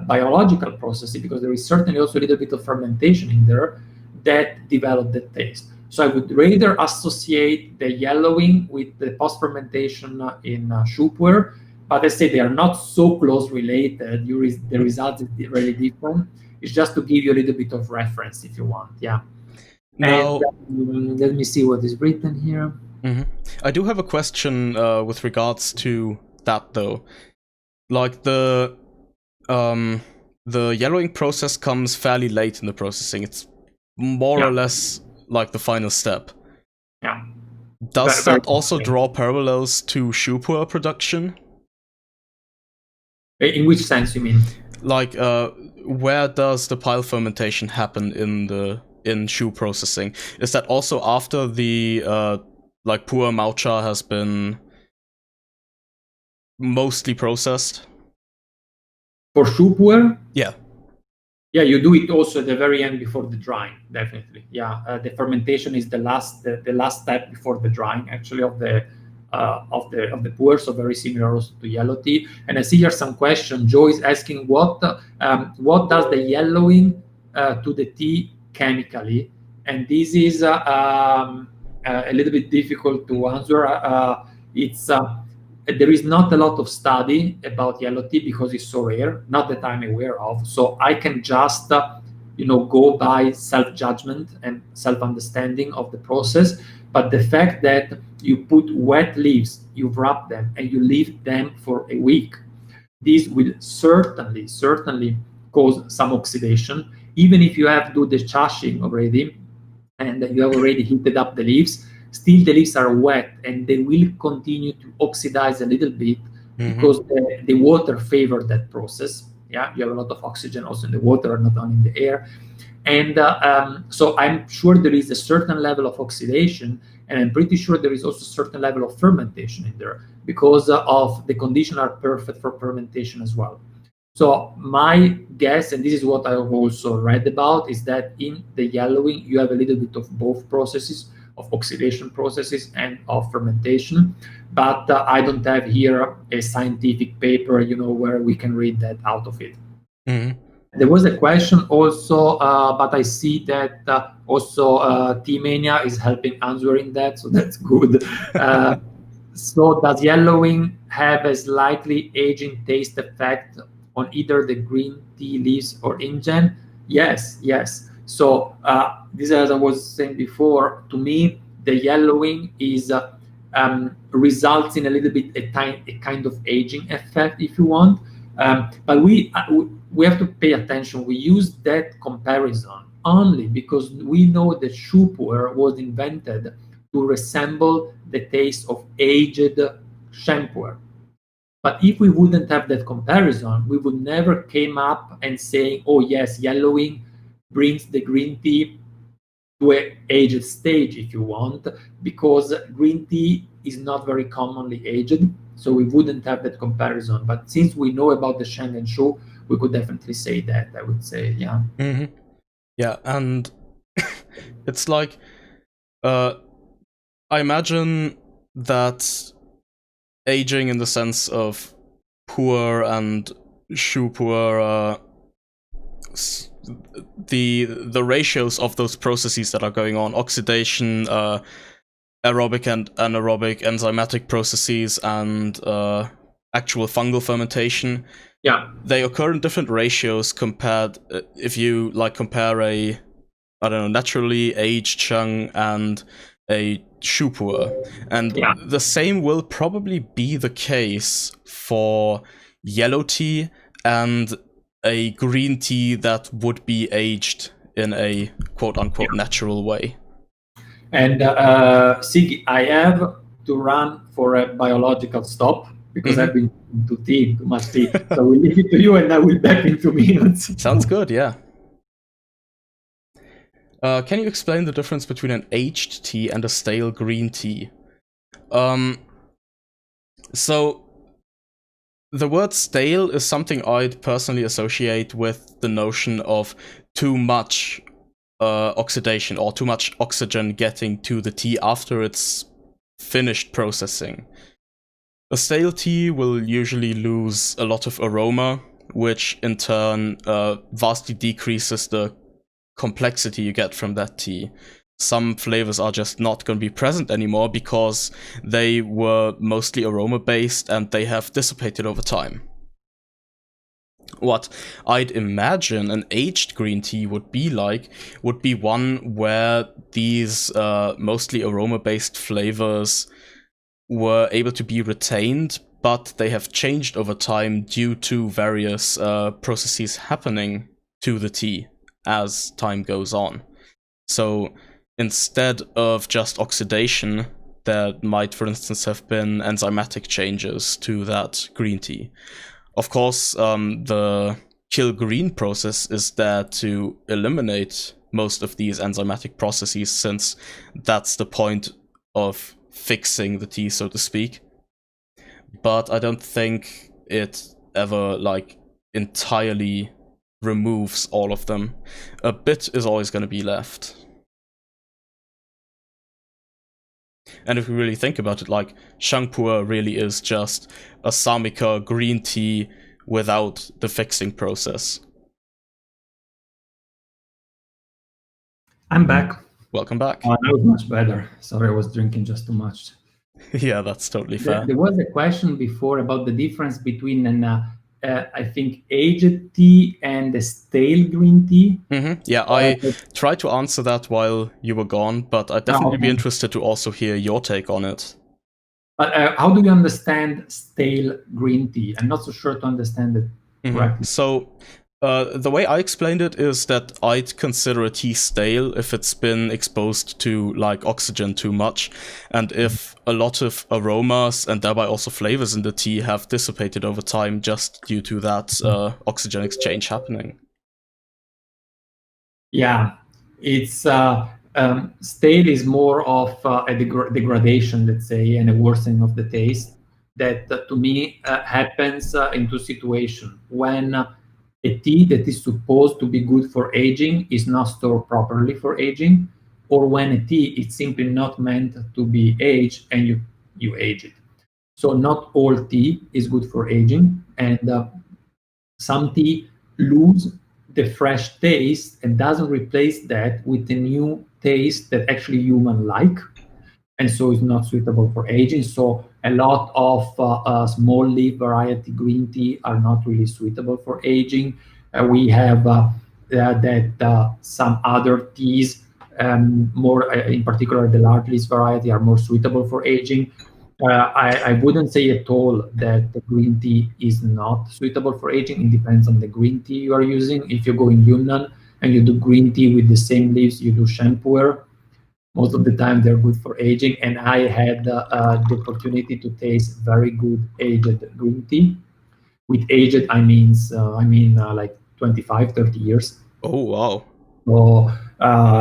biological processes, because there is certainly also a little bit of fermentation in there that develop the taste. So I would rather associate the yellowing with the post-fermentation in Chupur, but I say they are not so close related. The result is really different. It's just to give you a little bit of reference if you want. Yeah. Now, and, let me see what is written here. I do have a question with regards to that, though. Like the yellowing process comes fairly late in the processing. It's more or less like the final step. Yeah. Does that also draw parallels to Chupur production? In which sense you mean? Like, where does the pile fermentation happen in Shu processing? Is that also after the like Pu'er Maucha has been mostly processed? For Chupur? Yeah. Yeah, you do it also at the very end before the drying, definitely. Yeah, the fermentation is the last step before the drying, actually, of the pu'er, so very similar also to yellow tea. And I see here some question. Joe is asking what does the yellowing to the tea chemically, and this is a little bit difficult to answer. There is not a lot of study about yellow tea because it's so rare, not that I'm aware of. So I can just, go by self-judgment and self-understanding of the process. But the fact that you put wet leaves, you wrap them, and you leave them for a week, this will certainly cause some oxidation. Even if you have do the chashing already, and you have already heated up the leaves, still the leaves are wet and they will continue to oxidize a little bit because the water favors that process. Yeah, you have a lot of oxygen also in the water, not only in the air. And so I'm sure there is a certain level of oxidation, and I'm pretty sure there is also a certain level of fermentation in there because of the conditions are perfect for fermentation as well. So my guess, and this is what I've also read about, is that in the yellowing, you have a little bit of both processes of oxidation processes and of fermentation. But I don't have here a scientific paper, where we can read that out of it. Mm-hmm. There was a question also, but I see that also T-Mania is helping answering that, so that's good. So does yellowing have a slightly aging taste effect on either the green tea leaves or InGen? Yes. So this, as I was saying before, to me, the yellowing is results in a little bit a kind of aging effect, if you want. But we have to pay attention. We use that comparison only because we know that shoe puer was invented to resemble the taste of aged shampoo. But if we wouldn't have that comparison, we would never came up and saying, oh yes, yellowing brings the green tea to an aged stage, if you want, because green tea is not very commonly aged, so we wouldn't have that comparison. But since we know about the Sheng and Shu, we could definitely say that, I would say, yeah. Mm-hmm. Yeah, and it's like, I imagine that aging in the sense of puer and shu puer, the ratios of those processes that are going on, oxidation, aerobic and anaerobic enzymatic processes, and actual fungal fermentation, they occur in different ratios compared, if you compare a, I don't know, naturally aged Sheng and a shu puer. And the same will probably be the case for yellow tea and a green tea that would be aged in a quote-unquote natural way. And Sigi, I have to run for a biological stop because I've been too much tea. So we'll leave it to you and I will be back in 2 minutes. Sounds good, yeah. Can you explain the difference between an aged tea and a stale green tea? So the word stale is something I'd personally associate with the notion of too much oxidation or too much oxygen getting to the tea after it's finished processing. A stale tea will usually lose a lot of aroma, which in turn vastly decreases the complexity you get from that tea. Some flavors are just not going to be present anymore because they were mostly aroma based and they have dissipated over time. What I'd imagine an aged green tea would be one where these mostly aroma based flavors were able to be retained, but they have changed over time due to various processes happening to the tea as time goes on. So instead of just oxidation, there might, for instance, have been enzymatic changes to that green tea. Of course, the kill green process is there to eliminate most of these enzymatic processes, since that's the point of fixing the tea, so to speak. But I don't think it ever, entirely removes all of them. A bit is always going to be left. And if we really think about it, Sheng puer really is just a Samika green tea without the fixing process. I'm back. Welcome back. That was much better. Sorry, I was drinking just too much. Yeah, that's totally fair. There was a question before about the difference between I think aged tea and the stale green tea. Yeah, I tried to answer that while you were gone, but I'd definitely be interested to also hear your take on it. But how do you understand stale green tea? I'm not so sure to understand it correctly. So the way I explained it is that I'd consider a tea stale if it's been exposed to oxygen too much, and if a lot of aromas and thereby also flavors in the tea have dissipated over time just due to that oxygen exchange happening. Yeah, it's stale is more of a degradation, let's say, and a worsening of the taste that to me happens in two situations. When a tea that is supposed to be good for aging is not stored properly for aging, or when a tea is simply not meant to be aged and you age it. So not all tea is good for aging, and some tea lose the fresh taste and doesn't replace that with a new taste that actually human like, and so it's not suitable for aging. So a lot of small leaf variety green tea are not really suitable for aging. We have some other teas, more in particular the large leaf variety, are more suitable for aging. I wouldn't say at all that the green tea is not suitable for aging. It depends on the green tea you are using. If you go in Yunnan and you do green tea with the same leaves you do shampooer, most of the time they're good for aging. And I had the opportunity to taste very good aged green tea. With aged, I mean like 25, 30 years. Oh, wow. So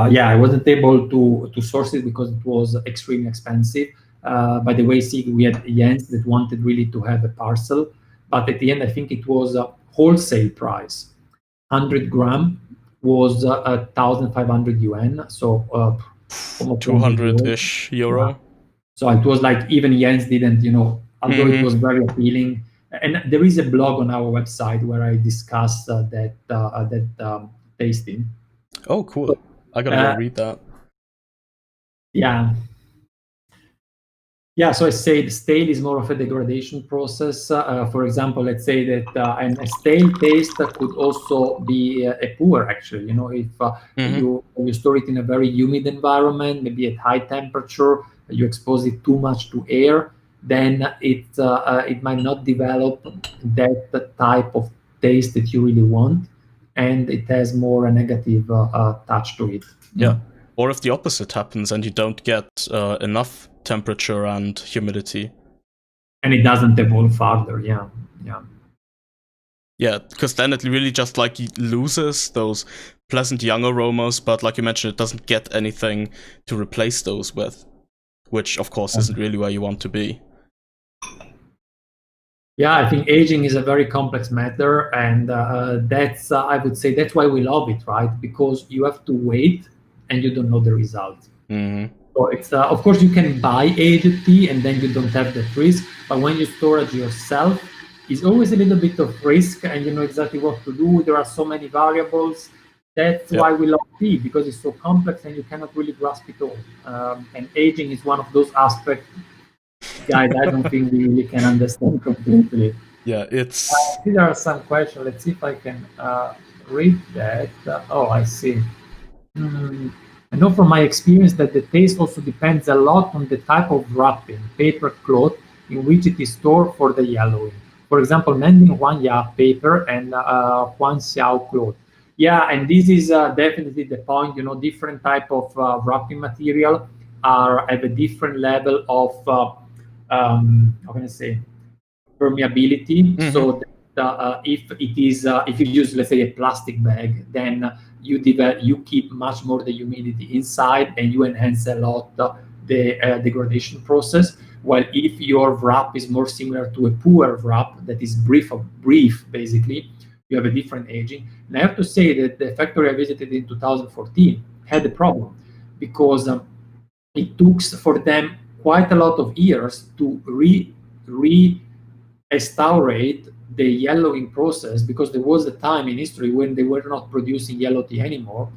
yeah, I wasn't able to source it because it was extremely expensive. By the way, Sigi, we had Jens that wanted really to have a parcel, but at the end, I think it was a wholesale price. 100 gram was 1,500 yuan, so 200-ish euro. Yeah. So it was like even Jens didn't, although it was very appealing. And there is a blog on our website where I discuss that tasting. Oh, cool. I gotta go read that. Yeah. Yeah, so I say the stale is more of a degradation process. For example, let's say that a stale taste could also be a poor, actually. If you store it in a very humid environment, maybe at high temperature, you expose it too much to air, then it might not develop that type of taste that you really want, and it has more a negative touch to it. Yeah. Or if the opposite happens and you don't get enough temperature and humidity. And it doesn't evolve further, yeah. Yeah, because then it really just like loses those pleasant young aromas, but like you mentioned, it doesn't get anything to replace those with, which of course isn't really where you want to be. Yeah, I think aging is a very complex matter, and that's I would say that's why we love it, right? Because you have to wait and you don't know the result. So it's of course you can buy aged tea and then you don't have that risk, but when you store it yourself, it's always a little bit of risk, and you know exactly what to do. There are so many variables. That's why we love tea, because it's so complex and you cannot really grasp it all. And aging is one of those aspects, guys, I don't think we really can understand completely. Yeah, it's... There are some questions. Let's see if I can read that. Oh, I see. I know from my experience that the taste also depends a lot on the type of wrapping, paper, cloth, in which it is stored for the yellowing. For example, Mending Huanya paper and Huan Xiao cloth. Yeah, and this is definitely the point. Different type of wrapping material have a different level of how can I say, permeability. So that, if you use, let's say, a plastic bag, then you keep much more the humidity inside and you enhance a lot the degradation process. While if your wrap is more similar to a poor wrap that is brief basically, you have a different aging. And I have to say that the factory I visited in 2014 had a problem, because it took for them quite a lot of years to restaurate the yellowing process, because there was a time in history when they were not producing yellow tea anymore,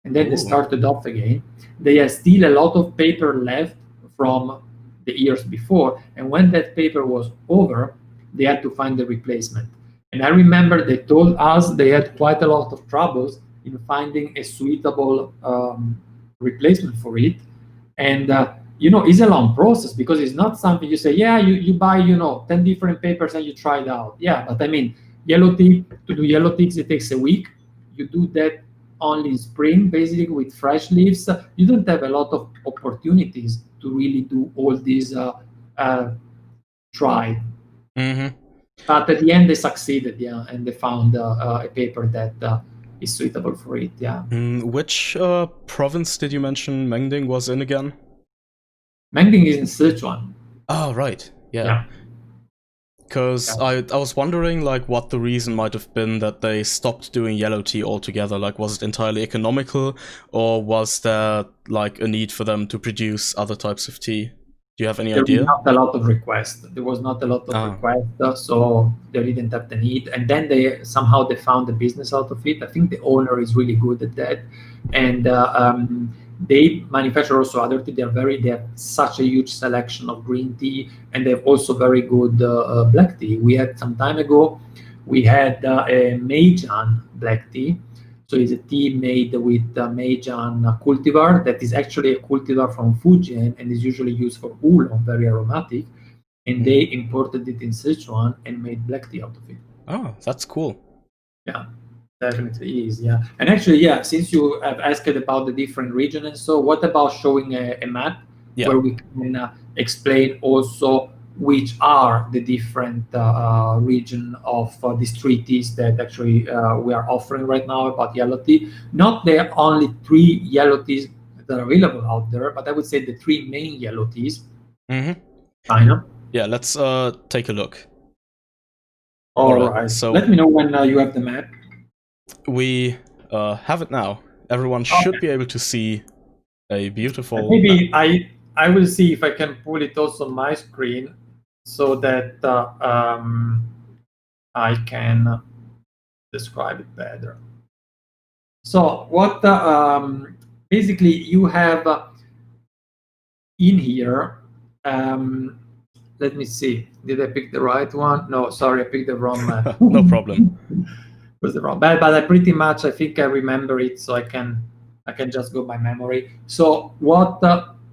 and then they started off again. They had still a lot of paper left from the years before, and when that paper was over, they had to find the replacement. And I remember they told us they had quite a lot of troubles in finding a suitable replacement for it. And it's a long process, because it's not something you say, you buy 10 different papers and you try it out. Yeah, but I mean, yellow tea, to do yellow teas, it takes a week. You do that only in spring, basically, with fresh leaves. You don't have a lot of opportunities to really do all these try. But at the end, they succeeded, and they found a paper that is suitable for it, Which province did you mention Mengding was in again? Mengding is in Sichuan. Oh, right. Yeah. Because I was wondering, like, what the reason might have been that they stopped doing yellow tea altogether. Like, was it entirely economical, or was there, like, a need for them to produce other types of tea? Do you have any idea? There was not a lot of requests. There was not a lot of requests, so they didn't have the need. And then they found the business out of it. I think the owner is really good at that, and they manufacture also other tea. They have such a huge selection of green tea, and they have also very good black tea. We had some time ago, we had a Meijan black tea. So it's a tea made with Meijan cultivar that is actually a cultivar from Fujian and is usually used for oolong, very aromatic. And they imported it in Sichuan and made black tea out of it. Oh, that's cool. Yeah, definitely is. Yeah, and actually, yeah, since you have asked about the different regions, and so what about showing a map where we can explain also which are the different region of these three teas that actually we are offering right now about yellow tea. Not the only 3 yellow teas that are available out there, but I would say the 3 main yellow teas. China. Yeah, let's take a look. All right. So let me know when you have the map. We have it now. Everyone should be able to see a beautiful maybe map. I will see if I can pull it also on my screen, so that I can describe it better. So what basically you have in here, let me see, did I pick the right one? No, sorry, I picked the wrong map. No problem. It was the wrong, but I pretty much, I think I remember it, so I can just go by memory. So what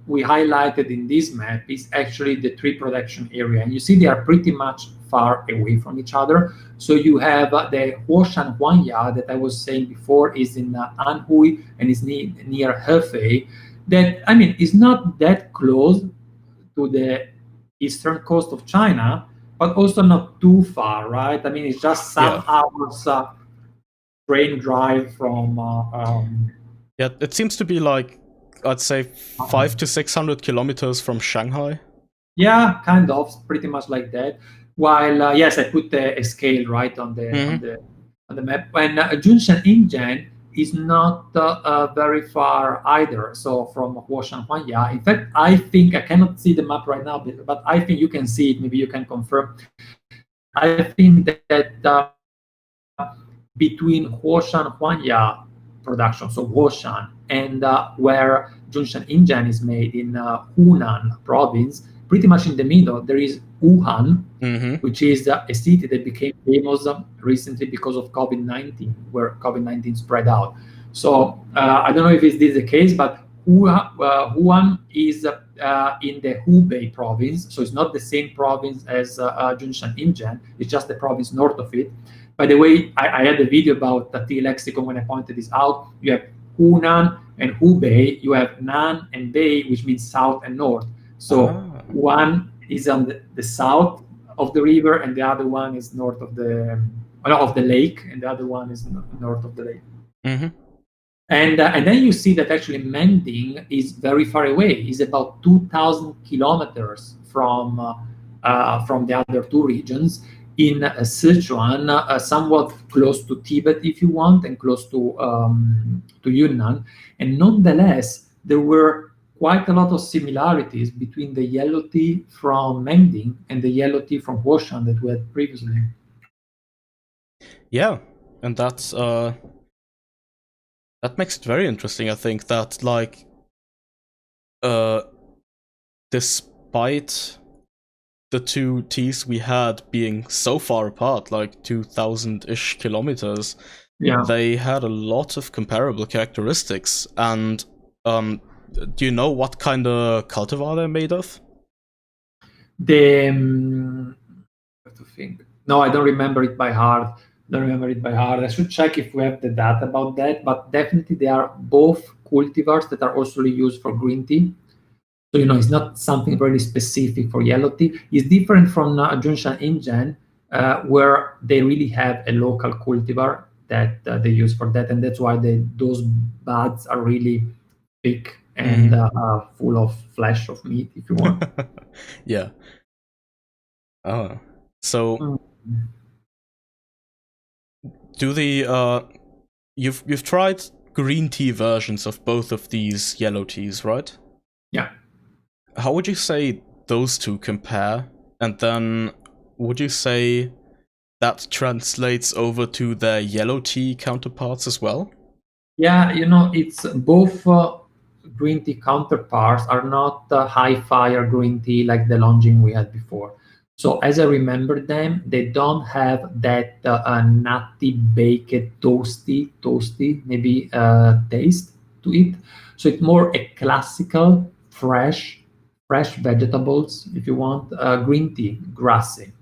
we highlighted in this map is actually the 3 production area, and you see they are pretty much far away from each other. So you have the Huoshan Huanya that I was saying before is in Anhui and is near Hefei. That, I mean, is not that close to the eastern coast of China, but also not too far, right? I mean, it's just some hours train drive from. Yeah, it seems to be like, I'd say 500 to 600 kilometers from Shanghai. Yeah, kind of, pretty much like that. While yes, I put a scale right on the map. And Junshan Injian is not very far either. So from Huoshan Huanya, in fact, I think I cannot see the map right now, but I think you can see it. Maybe you can confirm. I think that between Huoshan Huanya production, so Huoshan, and where Junshan Injian is made in Hunan province, pretty much in the middle, there is Wuhan, which is a city that became famous recently because of COVID-19, where COVID-19 spread out. So I don't know if this is the case, but Wuhan is in the Hubei province, so it's not the same province as Junshan Injian, it's just the province north of it. By the way, I had a video about the tea lexicon when I pointed this out. You have Hunan and Hubei, you have Nan and Bei, which means south and north. So one is on the south of the river, and the other one is north of the lake, and the other one is north of the lake. And then you see that actually Mending is very far away. It's about 2,000 kilometers from the other 2 regions in Sichuan, somewhat close to Tibet, if you want, and close to Yunnan. And nonetheless, there were quite a lot of similarities between the yellow tea from Mending and the yellow tea from Huoshan that we had previously. Yeah, and that's that makes it very interesting. I think that, like, despite the 2 teas we had being so far apart, like 2,000-ish kilometers, they had a lot of comparable characteristics. And do you know what kind of cultivar they're made of? No, I don't remember it by heart. I should check if we have the data about that, but definitely they are both cultivars that are also used for green tea. So, it's not something very specific for yellow tea. It's different from Junshan Injian, where they really have a local cultivar that they use for that, and that's why those buds are really thick and full of flesh of meat, if you want. Yeah. Oh, So, do the you've tried green tea versions of both of these yellow teas, right? Yeah. How would you say those two compare? And then would you say that translates over to their yellow tea counterparts as well? Yeah, it's both green tea counterparts are not high fire green tea like the Longines we had before. So as I remember them, they don't have that nutty, baked, toasty maybe taste to it. So it's more a classical, fresh vegetables, if you want, green tea, grassy.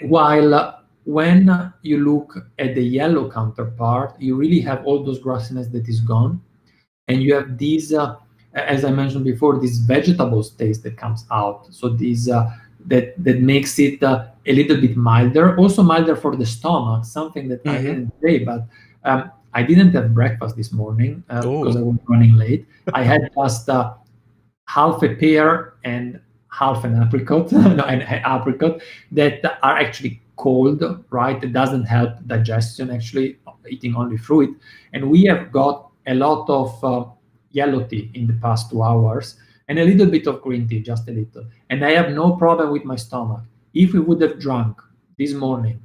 While when you look at the yellow counterpart, you really have all those grassiness that is gone, and you have these, as I mentioned before, this vegetables taste that comes out. So these that makes it a little bit milder, also milder for the stomach. Something that I didn't say, but I didn't have breakfast this morning because I was running late. I had just half a pear and half an apricot, an apricot that are actually cold, right? It doesn't help digestion, actually, eating only fruit. And we have got a lot of yellow tea in the past 2 hours and a little bit of green tea, just a little. And I have no problem with my stomach. If we would have drunk this morning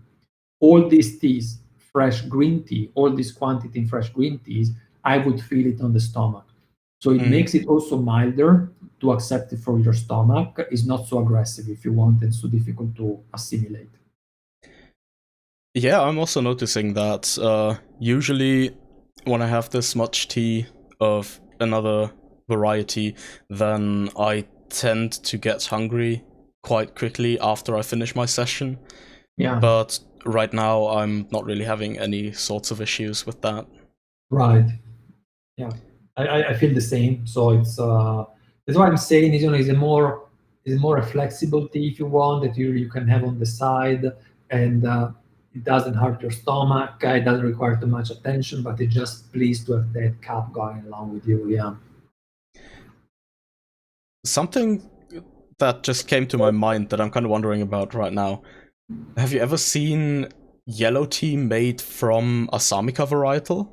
all these teas, fresh green tea, all this quantity in fresh green teas, I would feel it on the stomach. So it makes it also milder to accept it for your stomach. It's not so aggressive if you want, and so difficult to assimilate. Yeah, I'm also noticing that usually when I have this much tea of another variety, then I tend to get hungry quite quickly after I finish my session. Yeah. But right now I'm not really having any sorts of issues with that. Right. Yeah. I feel the same. So it's that's why I'm saying is a more a flexible tea if you want, that you can have on the side, and it doesn't hurt your stomach. It doesn't require too much attention, but it's just pleased to have that cup going along with you. Yeah. Something that just came to my mind that I'm kind of wondering about right now. Have you ever seen yellow tea made from Assamica varietal?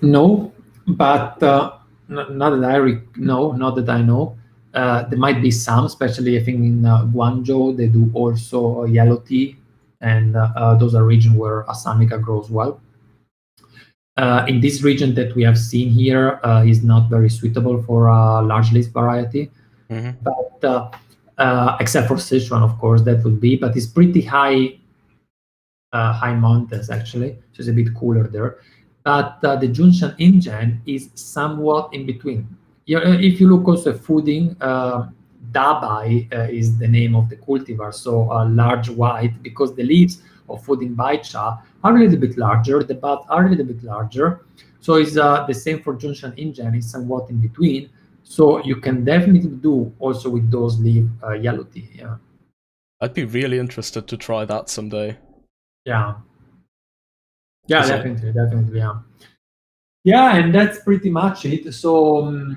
No, but not that I know. There might be some, especially I think in Guangzhou, they do also yellow tea, and those are regions where Assamica grows well. In this region that we have seen here is not very suitable for a large list variety, but except for Sichuan, of course, that would be, but it's pretty high mountains actually, so it's a bit cooler there. But the Junshan Injan is somewhat in between. If you look also at fooding, Dabai is the name of the cultivar, so large white, because the leaves of fooding baicha are a little bit larger, the buds are a little bit larger. So it's the same for Junshan Injan, is somewhat in between. So you can definitely do also with those leaf yellow tea. Yeah. I'd be really interested to try that someday. Yeah. Yeah, definitely, yeah. Yeah, and that's pretty much it. So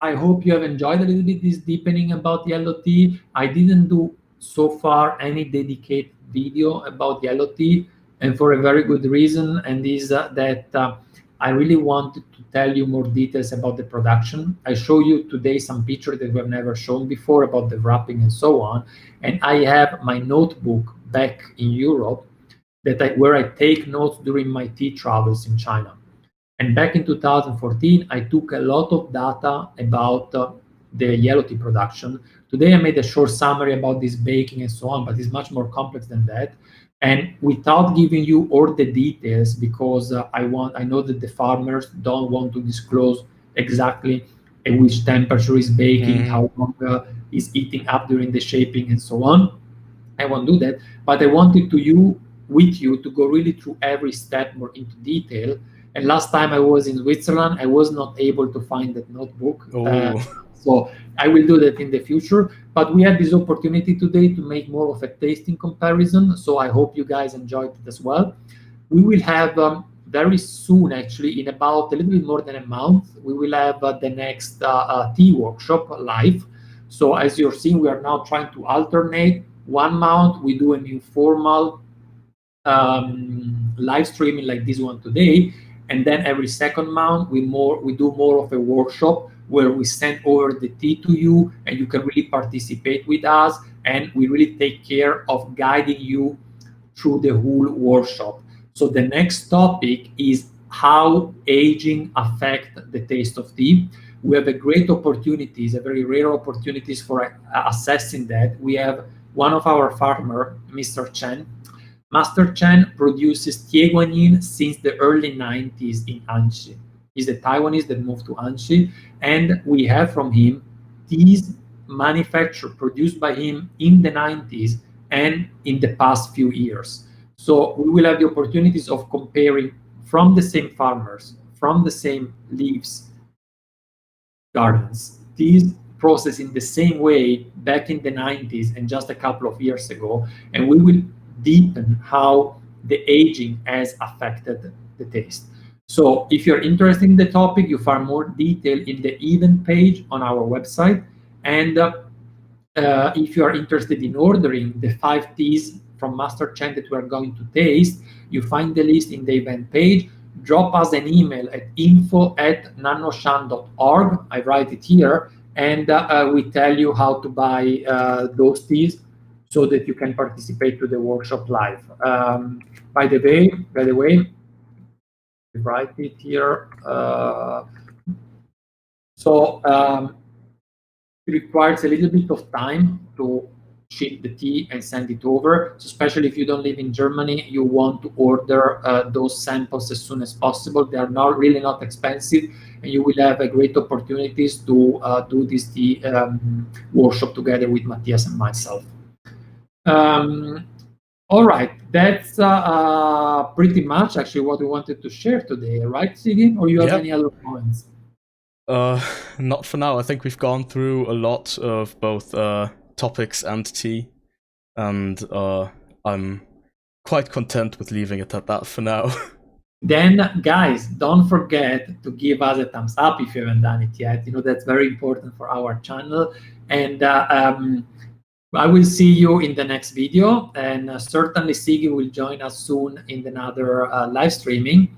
I hope you have enjoyed a little bit this deepening about yellow tea. I didn't do so far any dedicated video about yellow tea, and for a very good reason, and is that I really wanted to tell you more details about the production. I show you today some pictures that we have never shown before about the wrapping and so on, and I have my notebook back in Europe where I take notes during my tea travels in China. And back in 2014, I took a lot of data about the yellow tea production. Today, I made a short summary about this baking and so on, but it's much more complex than that. And without giving you all the details, because I know that the farmers don't want to disclose exactly at which temperature is baking, how long is eating up during the shaping and so on. I won't do that, but I wanted with you to go really through every step more into detail. And last time I was in Switzerland, I was not able to find that notebook. So I will do that in the future. But we had this opportunity today to make more of a tasting comparison. So I hope you guys enjoyed it as well. We will have very soon, actually, in about a little bit more than a month, we will have the next tea workshop live. So as you're seeing, we are now trying to alternate. 1 month we do a new formal live streaming like this one today, and then every second month we do more of a workshop where we send over the tea to you, and you can really participate with us, and we really take care of guiding you through the whole workshop. So the next topic is how aging affects the taste of tea. We have a great opportunities, a very rare opportunities for assessing that. We have one of our farmer, Mr. Chen. Master Chen produces tea guanyin since the early 90s in Anxi. He's a Taiwanese that moved to Anxi, and we have from him teas manufactured, produced by him in the 90s and in the past few years. So we will have the opportunities of comparing from the same farmers, from the same leaves, gardens, teas processed in the same way back in the 90s and just a couple of years ago, and we will deepen how the aging has affected the taste. So if you're interested in the topic, you find more detail in the event page on our website. And if you are interested in ordering the 5 teas from Master Chen that we're going to taste, you find the list in the event page. Drop us an email at info@nannuoshan.org. I write it here, and we tell you how to buy those teas so that you can participate to the workshop live. By the way, write it here. It requires a little bit of time to ship the tea and send it over. So especially if you don't live in Germany, you want to order those samples as soon as possible. They are really not expensive, and you will have a great opportunities to do this tea workshop together with Matthias and myself. All right, that's pretty much actually what we wanted to share today, right, Sigi? Or you have any other comments? Not for now. I think we've gone through a lot of both topics and tea, and I'm quite content with leaving it at that for now. Then, guys, don't forget to give us a thumbs up if you haven't done it yet. You know, that's very important for our channel. And I will see you in the next video, and certainly Sigi will join us soon in another live streaming.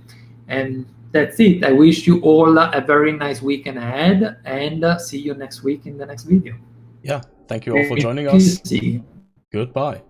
And that's it. I wish you all a very nice weekend ahead, and see you next week in the next video. Yeah, thank you all for joining us. See you. Goodbye.